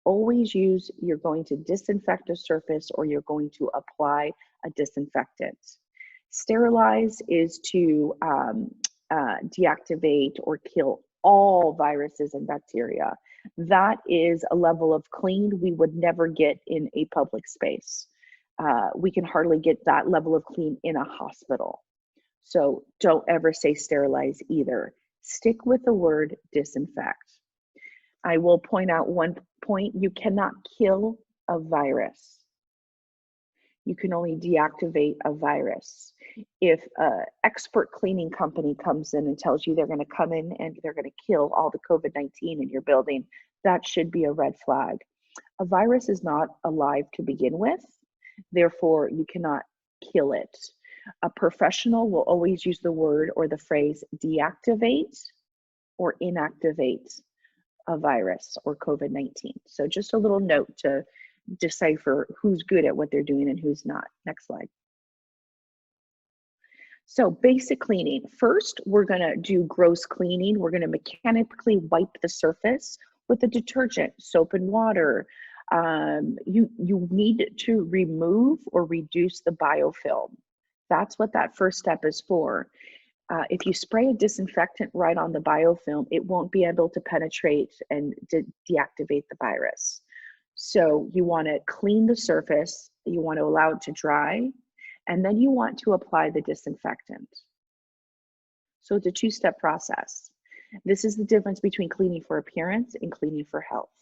Always use, you're going to disinfect a surface or you're going to apply a disinfectant. Sterilize is to deactivate or kill all viruses and bacteria. That is a level of clean we would never get in a public space. We can hardly get that level of clean in a hospital. So don't ever say sterilize either. Stick with the word disinfect. I will point out one point: you cannot kill a virus. You can only deactivate a virus. If an expert cleaning company comes in and tells you they're going to come in and they're going to kill all the COVID-19 in your building, that should be a red flag. A virus is not alive to begin with, therefore you cannot kill it. A professional will always use the word or the phrase deactivate or inactivate a virus or COVID-19. So just a little note to decipher who's good at what they're doing and who's not. Next slide. So basic cleaning. First, we're gonna do gross cleaning. We're gonna mechanically wipe the surface with a detergent, soap and water. You need to remove or reduce the biofilm. That's what that first step is for. If you spray a disinfectant right on the biofilm, it won't be able to penetrate and deactivate the virus. So you want to clean the surface, you want to allow it to dry, and then you want to apply the disinfectant. So it's a two-step process. This is the difference between cleaning for appearance and cleaning for health.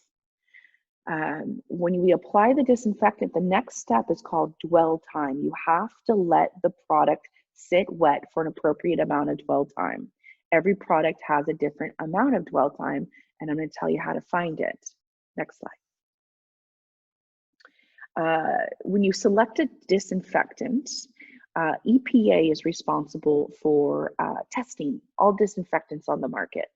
When we apply the disinfectant, the next step is called dwell time. You have to let the product sit wet for an appropriate amount of dwell time. Every product has a different amount of dwell time, and I'm going to tell you how to find it. Next slide. When you select a disinfectant, EPA is responsible for testing all disinfectants on the market.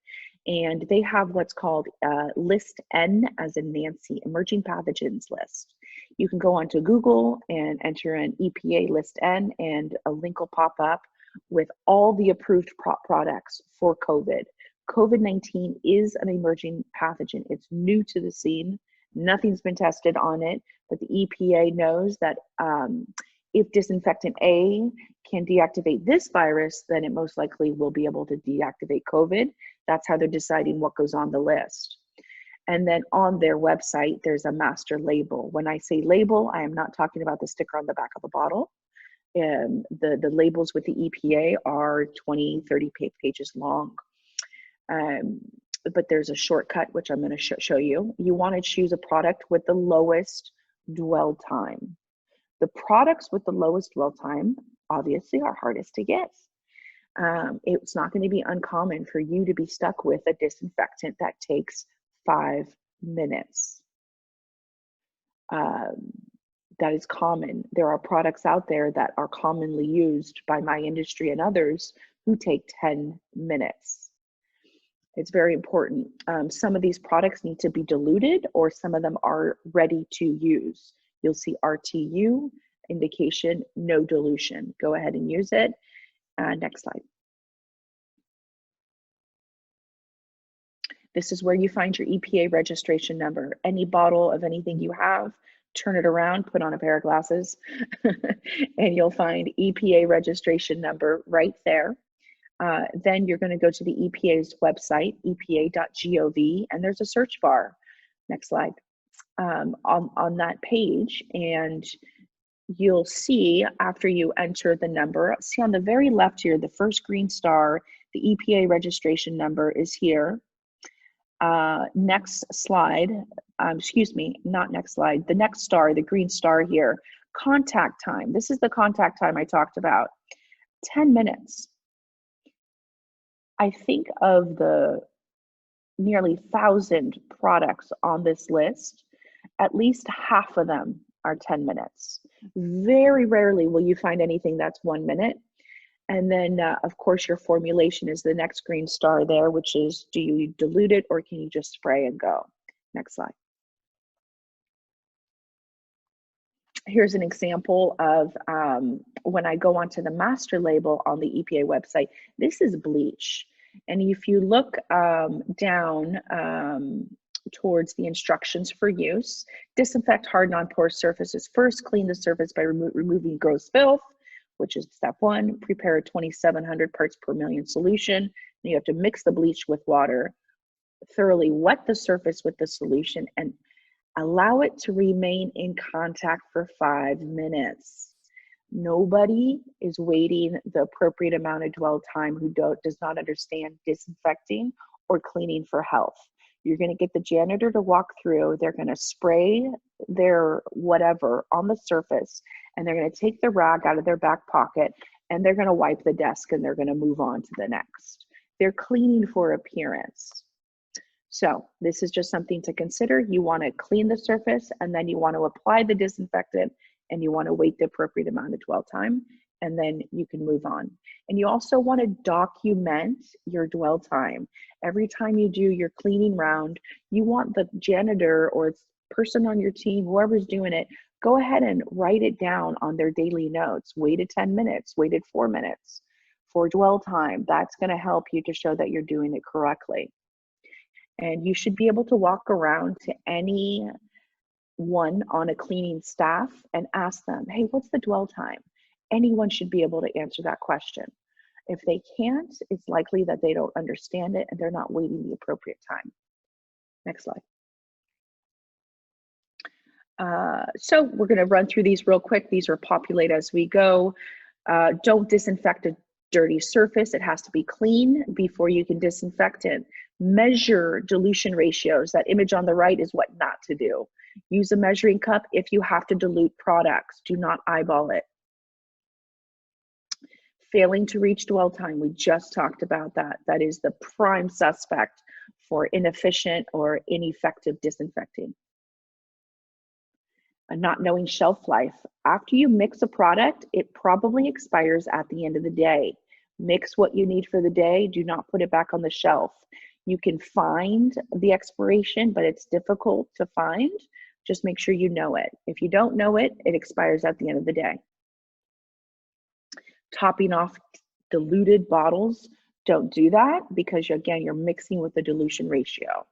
And they have what's called List N, as in Nancy, Emerging Pathogens List. You can go onto Google and enter in EPA List N, and a link will pop up with all the approved products for COVID. COVID-19 is an emerging pathogen. It's new to the scene. Nothing's been tested on it, but the EPA knows that if disinfectant A can deactivate this virus, then it most likely will be able to deactivate COVID. That's how they're deciding what goes on the list. And then on their website, there's a master label. When I say label, I am not talking about the sticker on the back of a bottle. The labels with the EPA are 20, 30 pages long. But there's a shortcut, which I'm going to show you. You want to choose a product with the lowest dwell time. The products with the lowest dwell time obviously are hardest to get. It's not going to be uncommon for you to be stuck with a disinfectant that takes 5 minutes. That is common. There are products out there that are commonly used by my industry and others who take 10 minutes. It's very important. Some of these products need to be diluted, or some of them are ready to use. You'll see RTU, indication, no dilution. Go ahead and use it. Next slide. This is where you find your EPA registration number. Any bottle of anything you have, turn it around, put on a pair of glasses, and you'll find EPA registration number right there. Then you're going to go to the EPA's website, epa.gov, and there's a search bar. Next slide. On that page, and you'll see after you enter the number, see on the very left here, the first green star, the EPA registration number is here. Next slide, excuse me, not next slide, the next star, the green star here, contact time. This is the contact time I talked about, 10 minutes. I think of the nearly 1,000 products on this list, at least half of them are 10 minutes. Very rarely will you find anything that's 1 minute. And then, of course, your formulation is the next green star there, which is, do you dilute it or can you just spray and go? Next slide. Here's an example of when I go onto the master label on the EPA website. This is bleach. And if you look down towards the instructions for use, disinfect hard non-porous surfaces first, clean the surface by removing gross filth, which is step 1, prepare a 2,700 parts per million solution. And you have to mix the bleach with water, thoroughly wet the surface with the solution, and allow it to remain in contact for 5 minutes. Nobody is waiting the appropriate amount of dwell time who does not understand disinfecting or cleaning for health. You're going to get the janitor to walk through, they're going to spray their whatever on the surface, and they're going to take the rag out of their back pocket, and they're going to wipe the desk, and they're going to move on to the next. They're cleaning for appearance. So this is just something to consider. You want to clean the surface, and then you want to apply the disinfectant, and you want to wait the appropriate amount of dwell time, and then you can move on. And you also want to document your dwell time. Every time you do your cleaning round, you want the janitor or person on your team, whoever's doing it, go ahead and write it down on their daily notes. Waited 10 minutes, waited 4 minutes for dwell time. That's going to help you to show that you're doing it correctly. And you should be able to walk around to anyone on a cleaning staff and ask them, hey, what's the dwell time? Anyone should be able to answer that question. If they can't, it's likely that they don't understand it and they're not waiting the appropriate time. Next slide. So we're going to run through these real quick. These are populate as we go. Don't disinfect a dirty surface. It has to be clean before you can disinfect it. Measure dilution ratios. That image on the right is what not to do. Use a measuring cup if you have to dilute products. Do not eyeball it. Failing to reach dwell time, we just talked about that. That is the prime suspect for inefficient or ineffective disinfecting. And not knowing shelf life. After you mix a product, it probably expires at the end of the day. Mix what you need for the day. Do not put it back on the shelf. You can find the expiration, but it's difficult to find. Just make sure you know it. If you don't know it, it expires at the end of the day. Topping off diluted bottles, don't do that because again, you're mixing with the dilution ratio.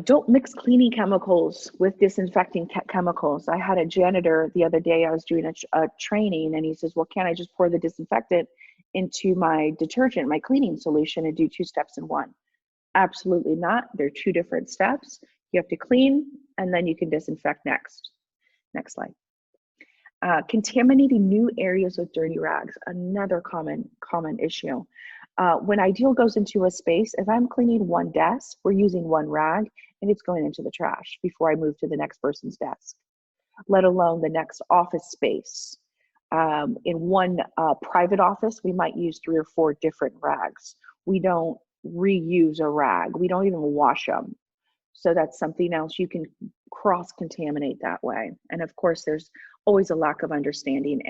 Don't mix cleaning chemicals with disinfecting chemicals. I had a janitor the other day, I was doing a training, and he says, well, can't I just pour the disinfectant into my detergent, my cleaning solution, and do 2 steps in one? Absolutely not. They're 2 different steps. You have to clean, and then you can disinfect next. Next slide. Contaminating new areas with dirty rags, another common issue. When Ideal goes into a space, if I'm cleaning one desk, we're using one rag and it's going into the trash before I move to the next person's desk, let alone the next office space. In one private office, we might use 3 or 4 different rags. We don't reuse a rag. We don't even wash them. So that's something else. You can cross-contaminate that way. And of course, there's always a lack of understanding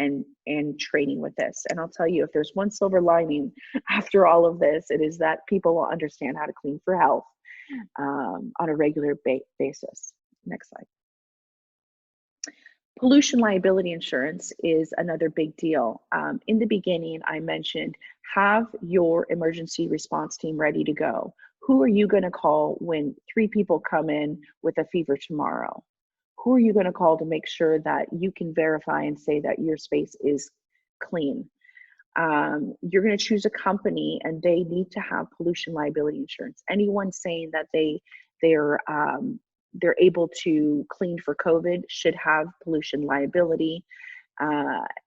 and training with this. And I'll tell you, if there's one silver lining after all of this, it is that people will understand how to clean for health on a regular basis. Next slide. Pollution liability insurance is another big deal. In the beginning, I mentioned have your emergency response team ready to go. Who are you going to call when 3 people come in with a fever tomorrow? Who are you going to call to make sure that you can verify and say that your space is clean? You're going to choose a company, and they need to have pollution liability insurance. Anyone saying that they're able to clean for COVID should have pollution liability.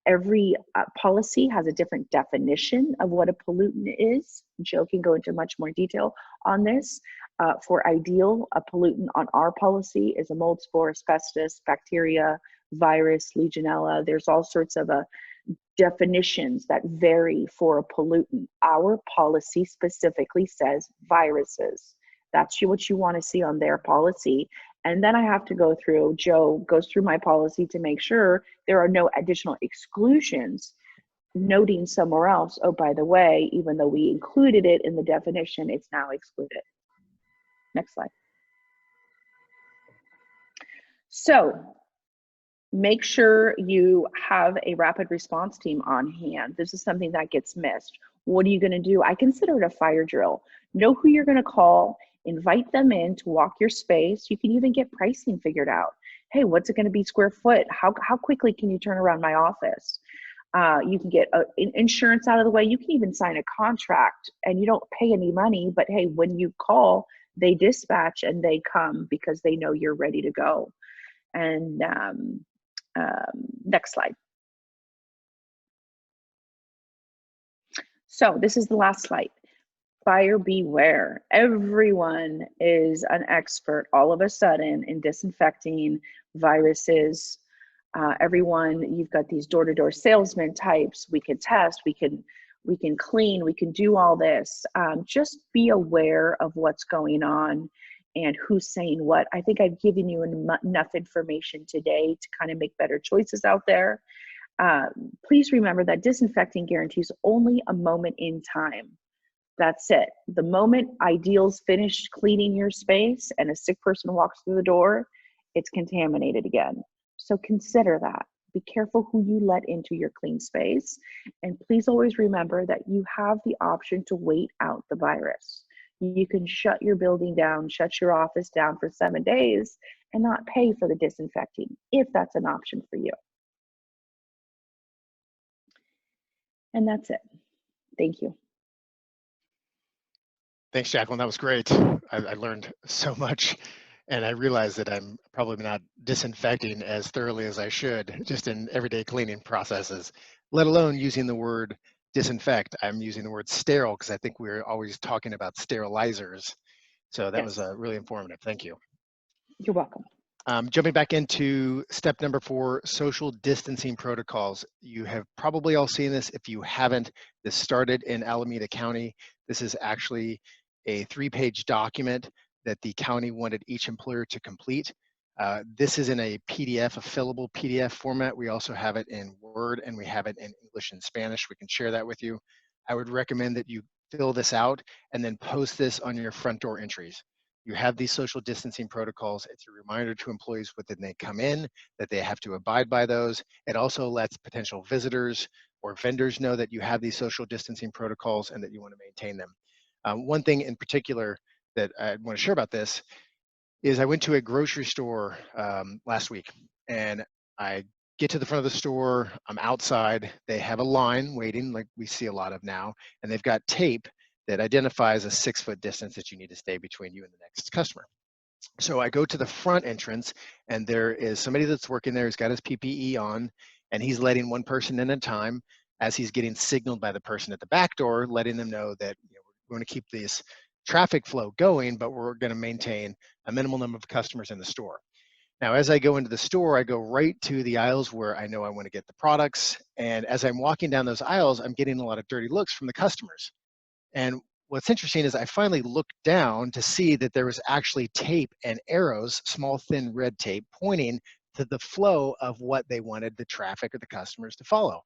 Every policy has a different definition of what a pollutant is. Joe can go into much more detail on this. For Ideal, a pollutant on our policy is a mold spore, asbestos, bacteria, virus, Legionella. There's all sorts of definitions that vary for a pollutant. Our policy specifically says viruses. That's what you want to see on their policy. And then I have to go through, Joe goes through my policy to make sure there are no additional exclusions, noting somewhere else, oh, by the way, even though we included it in the definition, it's now excluded. Next slide. So make sure you have a rapid response team on hand. This is something that gets missed. What are you going to do? I consider it a fire drill. Know who you're going to call, invite them in to walk your space. You can even get pricing figured out. Hey, what's it going to be square foot? How quickly can you turn around my office? You can get insurance out of the way. You can even sign a contract and you don't pay any money, but hey, when you call, they dispatch and they come because they know you're ready to go. And next slide. So this is the last slide. Buyer beware. Everyone is an expert all of a sudden in disinfecting viruses. Everyone, you've got these door-to-door salesman types. We can test, we can clean, we can do all this. Just be aware of what's going on and who's saying what. I think I've given you enough information today to kind of make better choices out there. Please remember that disinfecting guarantees only a moment in time. That's it. The moment Ideal's finished cleaning your space and a sick person walks through the door, it's contaminated again. So consider that. Be careful who you let into your clean space. And please always remember that you have the option to wait out the virus. You can shut your building down, shut your office down for 7 days and not pay for the disinfecting, if that's an option for you. And that's it. Thank you. Thanks, Jacqueline. That was great. I learned so much, and I realized that I'm probably not disinfecting as thoroughly as I should, just in everyday cleaning processes, let alone using the word disinfect. I'm using the word sterile because I think we're always talking about sterilizers. So that was really informative. Thank you. You're welcome. Jumping back into step number 4, social distancing protocols. You have probably all seen this. If you haven't, this started in Alameda County. This is actually a 3-page document that the county wanted each employer to complete. This is in a PDF, a fillable PDF format. We also have it in Word and we have it in English and Spanish. We can share that with you. I would recommend that you fill this out and then post this on your front door entries. You have these social distancing protocols. It's a reminder to employees when they come in that they have to abide by those. It also lets potential visitors or vendors know that you have these social distancing protocols and that you want to maintain them. One thing in particular that I want to share about this is I went to a grocery store last week, and I get to the front of the store, I'm outside, they have a line waiting like we see a lot of now, and they've got tape that identifies a 6-foot distance that you need to stay between you and the next customer. So I go to the front entrance, and there is somebody that's working there who's got his PPE on, and he's letting one person in at a time as he's getting signaled by the person at the back door, letting them know that we're going to keep this traffic flow going, but we're going to maintain a minimal number of customers in the store. Now, as I go into the store, I go right to the aisles where I know I want to get the products. And as I'm walking down those aisles, I'm getting a lot of dirty looks from the customers. And what's interesting is I finally looked down to see that there was actually tape and arrows, small, thin red tape, pointing to the flow of what they wanted the traffic or the customers to follow.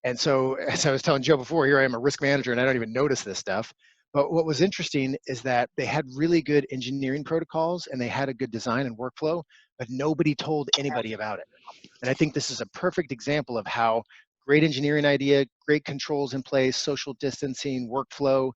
And so, as I was telling Joe before, here I am a risk manager and I don't even notice this stuff. But what was interesting is that they had really good engineering protocols and they had a good design and workflow, but nobody told anybody about it. And I think this is a perfect example of how great engineering idea, great controls in place, social distancing, workflow,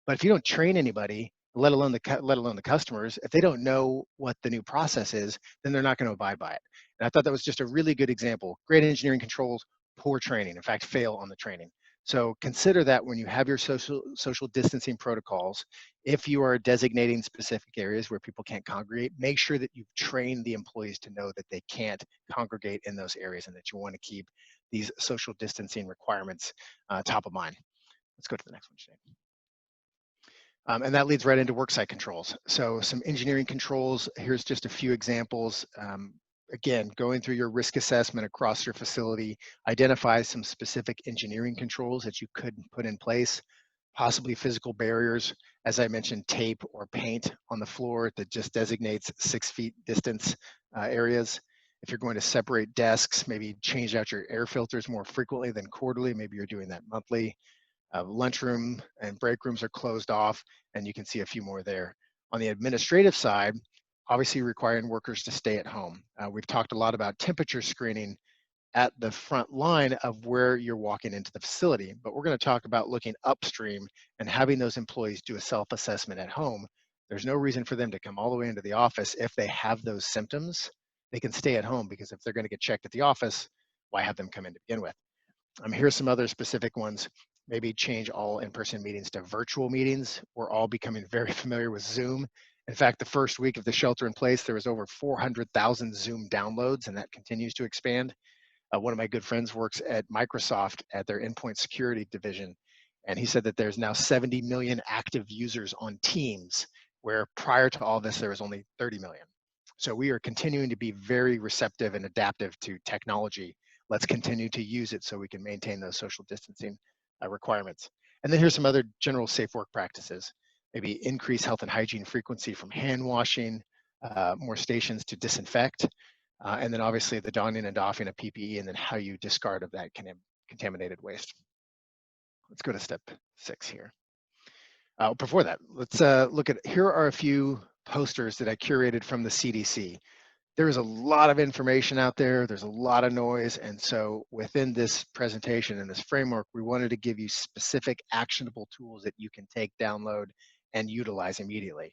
but if you don't train anybody, let alone the customers, if they don't know what the new process is, then they're not going to abide by it. And I thought that was just a really good example. Great engineering controls, poor training. In fact, fail on the training. So consider that when you have your social distancing protocols. If you are designating specific areas where people can't congregate, make sure that you've trained the employees to know that they can't congregate in those areas and that you want to keep these social distancing requirements top of mind. Let's go to the next one, Sinead. And that leads right into worksite controls. So some engineering controls, here's just a few examples. Again, going through your risk assessment across your facility, identify some specific engineering controls that you could put in place, possibly physical barriers, as I mentioned, tape or paint on the floor that just designates 6 feet distance areas. If you're going to separate desks, maybe change out your air filters more frequently than quarterly, maybe you're doing that monthly. Lunchroom and break rooms are closed off, and you can see a few more there. On the administrative side, obviously requiring workers to stay at home. We've talked a lot about temperature screening at the front line of where you're walking into the facility, but we're going to talk about looking upstream and having those employees do a self-assessment at home. There's no reason for them to come all the way into the office if they have those symptoms. They can stay at home, because if they're going to get checked at the office, why have them come in to begin with? Here's some other specific ones. Maybe change all in-person meetings to virtual meetings. We're all becoming very familiar with Zoom. In fact, the first week of the shelter in place, there was over 400,000 Zoom downloads, and that continues to expand. One of my good friends works at Microsoft at their endpoint security division, and he said that there's now 70 million active users on Teams, where prior to all this, there was only 30 million. So we are continuing to be very receptive and adaptive to technology. Let's continue to use it so we can maintain those social distancing requirements. And then here's some other general safe work practices. Maybe increase health and hygiene frequency from hand washing, more stations to disinfect, and then obviously the donning and doffing of PPE, and then how you discard of that contaminated waste. Let's go to step 6 here. Before that, let's look at, here are a few posters that I curated from the CDC. There's a lot of information out there, there's a lot of noise, and so within this presentation and this framework, we wanted to give you specific actionable tools that you can take, download, and utilize immediately.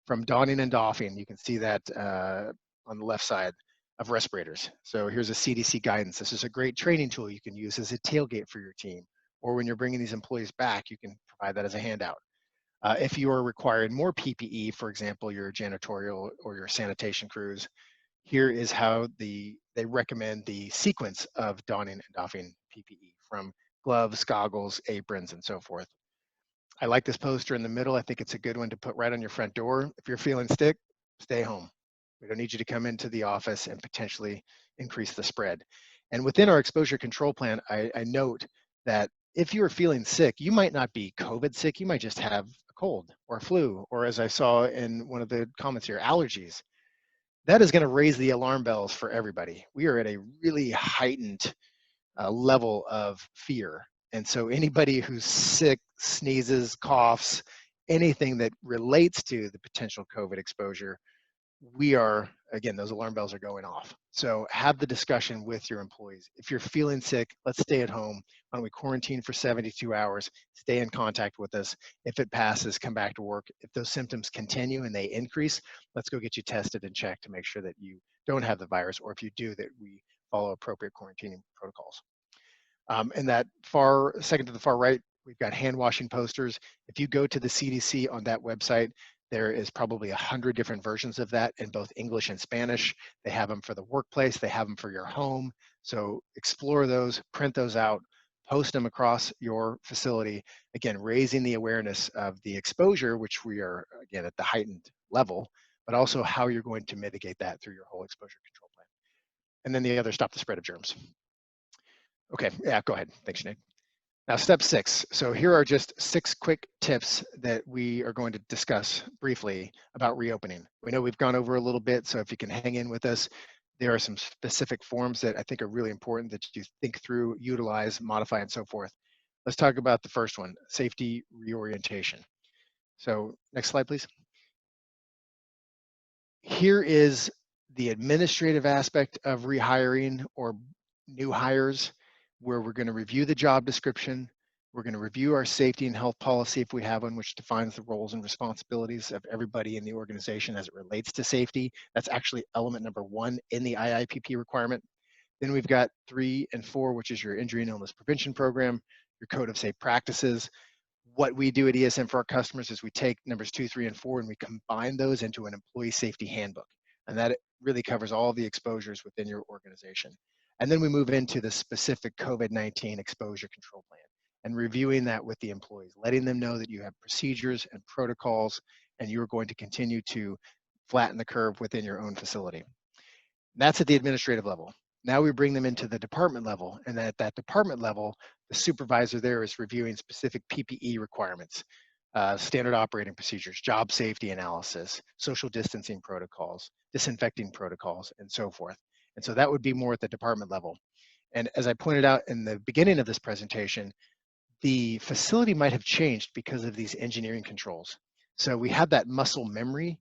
From donning and doffing, you can see that on the left side of respirators. So here's a CDC guidance. This is a great training tool you can use as a tailgate for your team, or when you're bringing these employees back, you can provide that as a handout. If you are requiring more PPE, for example, your janitorial or your sanitation crews, here is how they recommend the sequence of donning and doffing PPE, from gloves, goggles, aprons, and so forth. I like this poster in the middle. I think it's a good one to put right on your front door. If you're feeling sick, stay home. We don't need you to come into the office and potentially increase the spread. And within our exposure control plan, I note that if you're feeling sick, you might not be COVID sick, you might just have a cold or a flu, or as I saw in one of the comments here, allergies. That is going to raise the alarm bells for everybody. We are at a really heightened level of fear. And so anybody who's sick, sneezes, coughs, anything that relates to the potential COVID exposure, we are, again, those alarm bells are going off. So have the discussion with your employees. If you're feeling sick, let's stay at home. Why don't we quarantine for 72 hours, stay in contact with us. If it passes, come back to work. If those symptoms continue and they increase, let's go get you tested and checked to make sure that you don't have the virus, or if you do, that we follow appropriate quarantining protocols. And that second to the far right, we've got hand washing posters. If you go to the CDC on that website, there is probably 100 different versions of that in both English and Spanish. They have them for the workplace, they have them for your home. So explore those, print those out, post them across your facility. Again, raising the awareness of the exposure, which we are, again, at the heightened level, but also how you're going to mitigate that through your whole exposure control plan. And then the other, stop the spread of germs. Okay, yeah, go ahead. Thanks, Sinead. Now, step 6. So here are just 6 quick tips that we are going to discuss briefly about reopening. We know we've gone over a little bit, so if you can hang in with us, there are some specific forms that I think are really important that you think through, utilize, modify, and so forth. Let's talk about the first one, safety reorientation. So next slide, please. Here is the administrative aspect of rehiring or new hires, where we're going to review the job description. We're going to review our safety and health policy if we have one, which defines the roles and responsibilities of everybody in the organization as it relates to safety. That's actually element number 1 in the IIPP requirement. Then we've got 3 and 4, which is your injury and illness prevention program, your code of safe practices. What we do at ESM for our customers is we take numbers 2, 3, and 4, and we combine those into an employee safety handbook. And that really covers all the exposures within your organization. And then we move into the specific COVID-19 exposure control plan and reviewing that with the employees, letting them know that you have procedures and protocols, and you're going to continue to flatten the curve within your own facility. That's at the administrative level. Now we bring them into the department level, and at that department level, the supervisor there is reviewing specific PPE requirements, standard operating procedures, job safety analysis, social distancing protocols, disinfecting protocols, and so forth. And so that would be more at the department level. And as I pointed out in the beginning of this presentation, the facility might have changed because of these engineering controls. So we have that muscle memory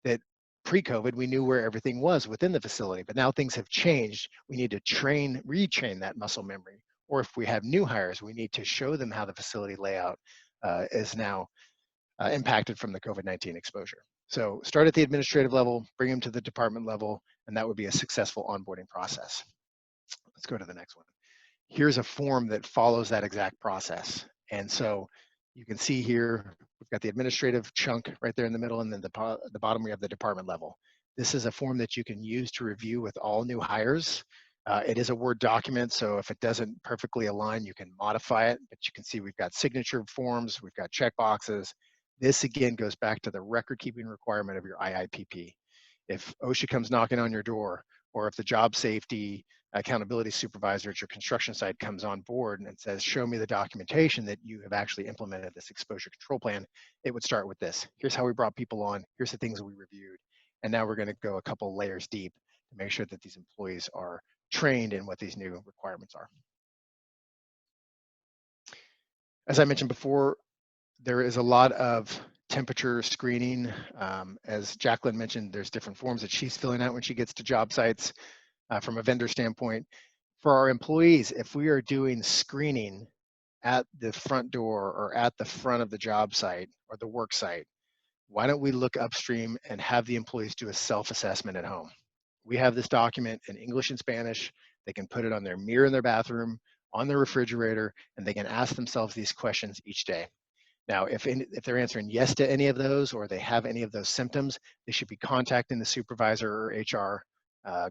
that pre-COVID, we knew where everything was within the facility, but now things have changed. We need to retrain that muscle memory. Or if we have new hires, we need to show them how the facility layout is now impacted from the COVID-19 exposure. So start at the administrative level, bring them to the department level, and that would be a successful onboarding process. Let's go to the next one. Here's a form that follows that exact process. And so you can see here, we've got the administrative chunk right there in the middle, and then the bottom we have the department level. This is a form that you can use to review with all new hires. It is a Word document, so if it doesn't perfectly align, you can modify it, but you can see we've got signature forms, we've got check boxes. This again goes back to the record keeping requirement of your IIPP. If OSHA comes knocking on your door, or if the job safety accountability supervisor at your construction site comes on board and says, show me the documentation that you have actually implemented this exposure control plan, it would start with this. Here's how we brought people on. Here's the things that we reviewed. And now we're going to go a couple layers deep to make sure that these employees are trained in what these new requirements are. As I mentioned before, there is a lot of temperature screening. As Jacqueline mentioned, there's different forms that she's filling out when she gets to job sites. From a vendor standpoint, for our employees, if we are doing screening at the front door or at the front of the job site or the work site, why don't we look upstream and have the employees do a self-assessment at home? We have this document in English and Spanish. They can put it on their mirror in their bathroom, on their refrigerator, and they can ask themselves these questions each day. Now, if they're answering yes to any of those or they have any of those symptoms, they should be contacting the supervisor or HR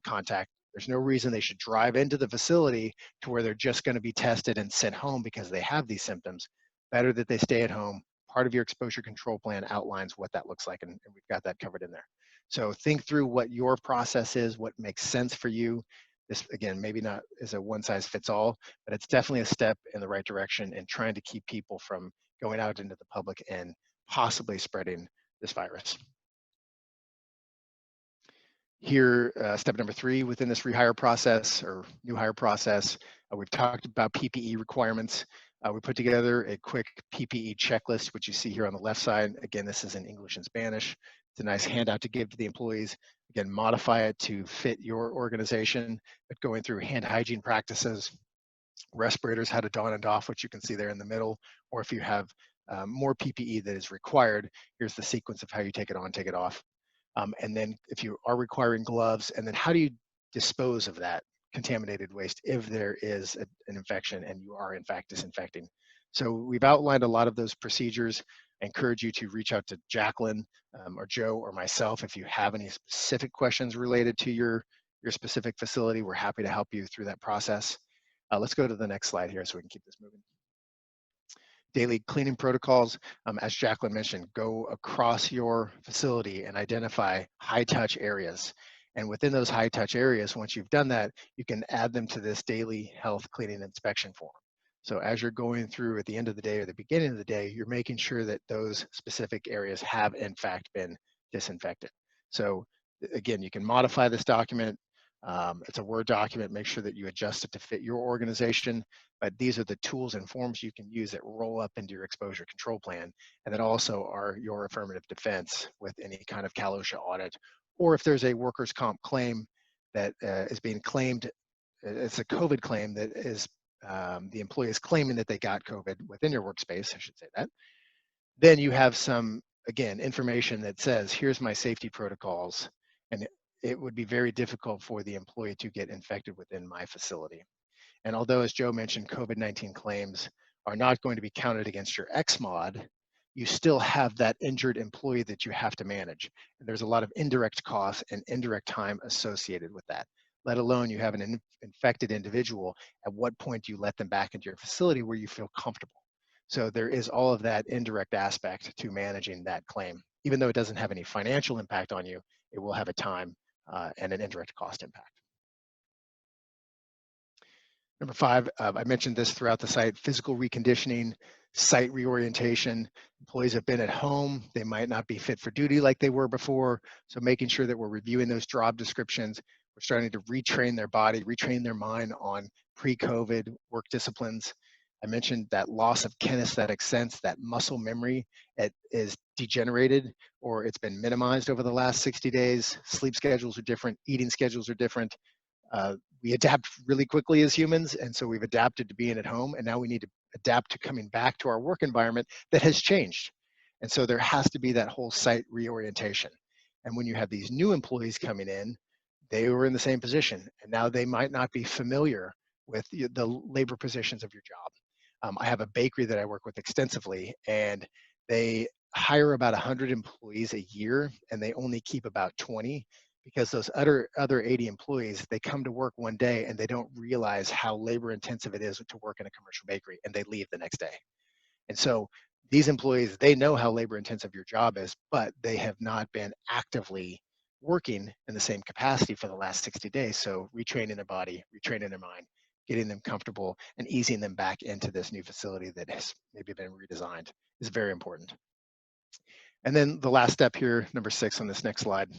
contact. There's no reason they should drive into the facility to where they're just going to be tested and sent home because they have these symptoms. Better that they stay at home. Part of your exposure control plan outlines what that looks like, and we've got that covered in there. So think through what your process is, what makes sense for you. This, again, maybe not is a one size fits all, but it's definitely a step in the right direction in trying to keep people from going out into the public and possibly spreading this virus. Here, step number 3 within this rehire process or new hire process, we've talked about PPE requirements. We put together a quick PPE checklist, which you see here on the left side. Again, this is in English and Spanish. It's a nice handout to give to the employees. Again, modify it to fit your organization, but going through hand hygiene practices, respirators, how to don and off, which you can see there in the middle, or if you have more PPE that is required, here's the sequence of how you take it on, take it off. And then if you are requiring gloves, and then how do you dispose of that contaminated waste if there is an infection and you are in fact disinfecting. So we've outlined a lot of those procedures. I encourage you to reach out to Jacqueline or Joe or myself if you have any specific questions related to your specific facility. We're happy to help you through that process. Let's go to the next slide here so we can keep this moving. Daily cleaning protocols, as Jacqueline mentioned, go across your facility and identify high-touch areas. And within those high-touch areas, once you've done that, you can add them to this daily health cleaning inspection form. So as you're going through at the end of the day or the beginning of the day, you're making sure that those specific areas have in fact been disinfected. So again, you can modify this document. It's a Word document. Make sure that you adjust it to fit your organization. But these are the tools and forms you can use that roll up into your exposure control plan, and that also are your affirmative defense with any kind of Cal OSHA audit or if there's a workers' comp claim that is being claimed, it's a COVID claim that is the employee is claiming that they got COVID within your workspace, I should say that, then you have some, again, information that says, here's my safety protocols, and it would be very difficult for the employee to get infected within my facility. And although, as Joe mentioned, COVID-19 claims are not going to be counted against your XMOD, you still have that injured employee that you have to manage. And there's a lot of indirect costs and indirect time associated with that, let alone you have an infected individual. At what point do you let them back into your facility where you feel comfortable? So there is all of that indirect aspect to managing that claim. Even though it doesn't have any financial impact on you, it will have a time and an indirect cost impact. Number 5, I mentioned this throughout the site, physical reconditioning, site reorientation. Employees have been at home. They might not be fit for duty like they were before. So making sure that we're reviewing those job descriptions. We're starting to retrain their body, retrain their mind on pre-COVID work disciplines. I mentioned that loss of kinesthetic sense, that muscle memory, it is degenerated or it's been minimized over the last 60 days. Sleep schedules are different, eating schedules are different. We adapt really quickly as humans, and so we've adapted to being at home, and now we need to adapt to coming back to our work environment that has changed. And so there has to be that whole site reorientation. And when you have these new employees coming in, they were in the same position, and now they might not be familiar with the labor positions of your job. I have a bakery that I work with extensively, and they hire about 100 employees a year, and they only keep about 20. Because those other 80 employees, they come to work one day and they don't realize how labor intensive it is to work in a commercial bakery, and they leave the next day. And so these employees, they know how labor intensive your job is, but they have not been actively working in the same capacity for the last 60 days. So retraining their body, retraining their mind, getting them comfortable and easing them back into this new facility that has maybe been redesigned is very important. And then the last step here, number 6 on this next slide,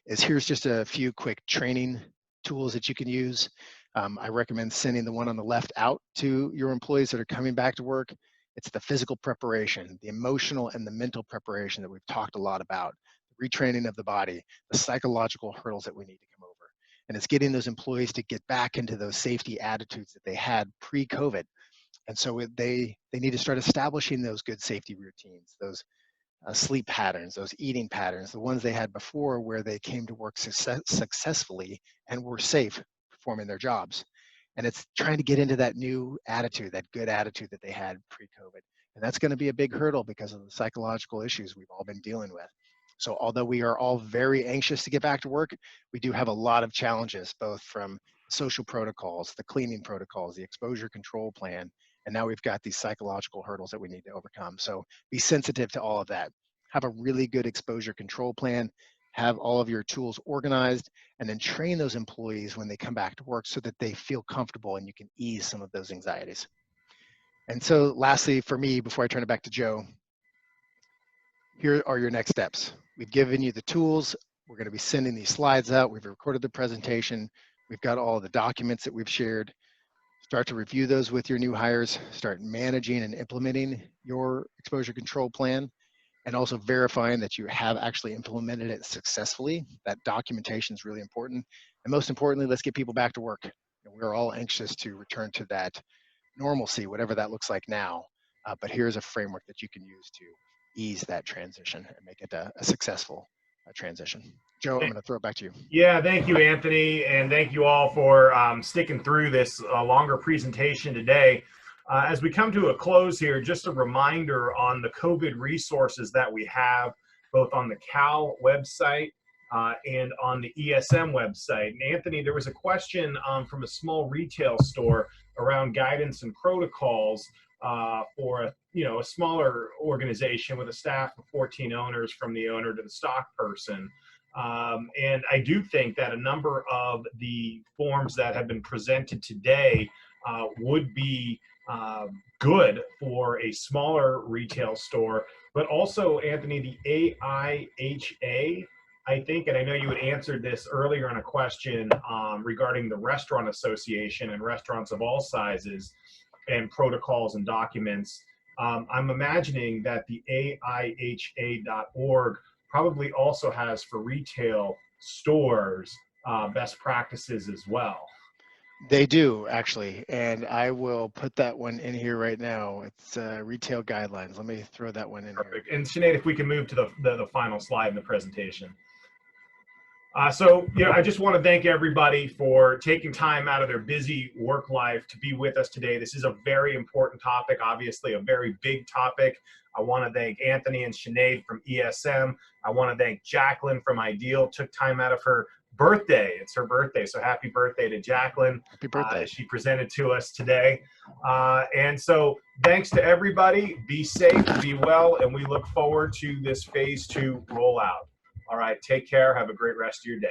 is here's just a few quick training tools that you can use. I recommend sending the one on the left out to your employees that are coming back to work. It's the physical preparation, the emotional and the mental preparation that we've talked a lot about, the retraining of the body, the psychological hurdles that we need to come over. And it's getting those employees to get back into those safety attitudes that they had pre-COVID. And so they need to start establishing those good safety routines, those sleep patterns, those eating patterns, the ones they had before where they came to work successfully and were safe performing their jobs. And it's trying to get into that new attitude, that good attitude that they had pre-COVID. And that's going to be a big hurdle because of the psychological issues we've all been dealing with. So although we are all very anxious to get back to work, we do have a lot of challenges, both from social protocols, the cleaning protocols, the exposure control plan, and now we've got these psychological hurdles that we need to overcome. So be sensitive to all of that. Have a really good exposure control plan, have all of your tools organized, and then train those employees when they come back to work so that they feel comfortable and you can ease some of those anxieties. And so lastly, for me, before I turn it back to Joe, here are your next steps. We've given you the tools. We're going to be sending these slides out. We've recorded the presentation. We've got all the documents that we've shared. Start to review those with your new hires, start managing and implementing your exposure control plan, and also verifying that you have actually implemented it successfully. That documentation is really important. And most importantly, let's get people back to work. And we're all anxious to return to that normalcy, whatever that looks like now. But here's a framework that you can use to ease that transition and make it a successful transition. Joe, I'm going to throw it back to you. Yeah, thank you, Anthony, and thank you all for sticking through this longer presentation today. As we come to a close here, just a reminder on the COVID resources that we have, both on the CAL website and on the ESM website. And Anthony, there was a question from a small retail store around guidance and protocols for a smaller organization with a staff of 14 owners, from the owner to the stock person. And I do think that a number of the forms that have been presented today would be good for a smaller retail store, but also, Anthony, the AIHA, I think, and I know you had answered this earlier in a question regarding the Restaurant Association and restaurants of all sizes and protocols and documents. I'm imagining that the AIHA.org probably also has for retail stores best practices as well. They do, actually, and I will put that one in here right now. It's retail guidelines. Let me throw that one in Perfect. here. And Sinead, if we can move to the final slide in the presentation. So, I just want to thank everybody for taking time out of their busy work life to be with us today. This is a very important topic, obviously a very big topic. I want to thank Anthony and Sinead from ESM. I want to thank Jacqueline from Ideal, took time out of her birthday. It's her birthday, so happy birthday to Jacqueline. Happy birthday. She presented to us today. And so thanks to everybody. Be safe, be well, and we look forward to this phase 2 rollout. All right, take care. Have a great rest of your day.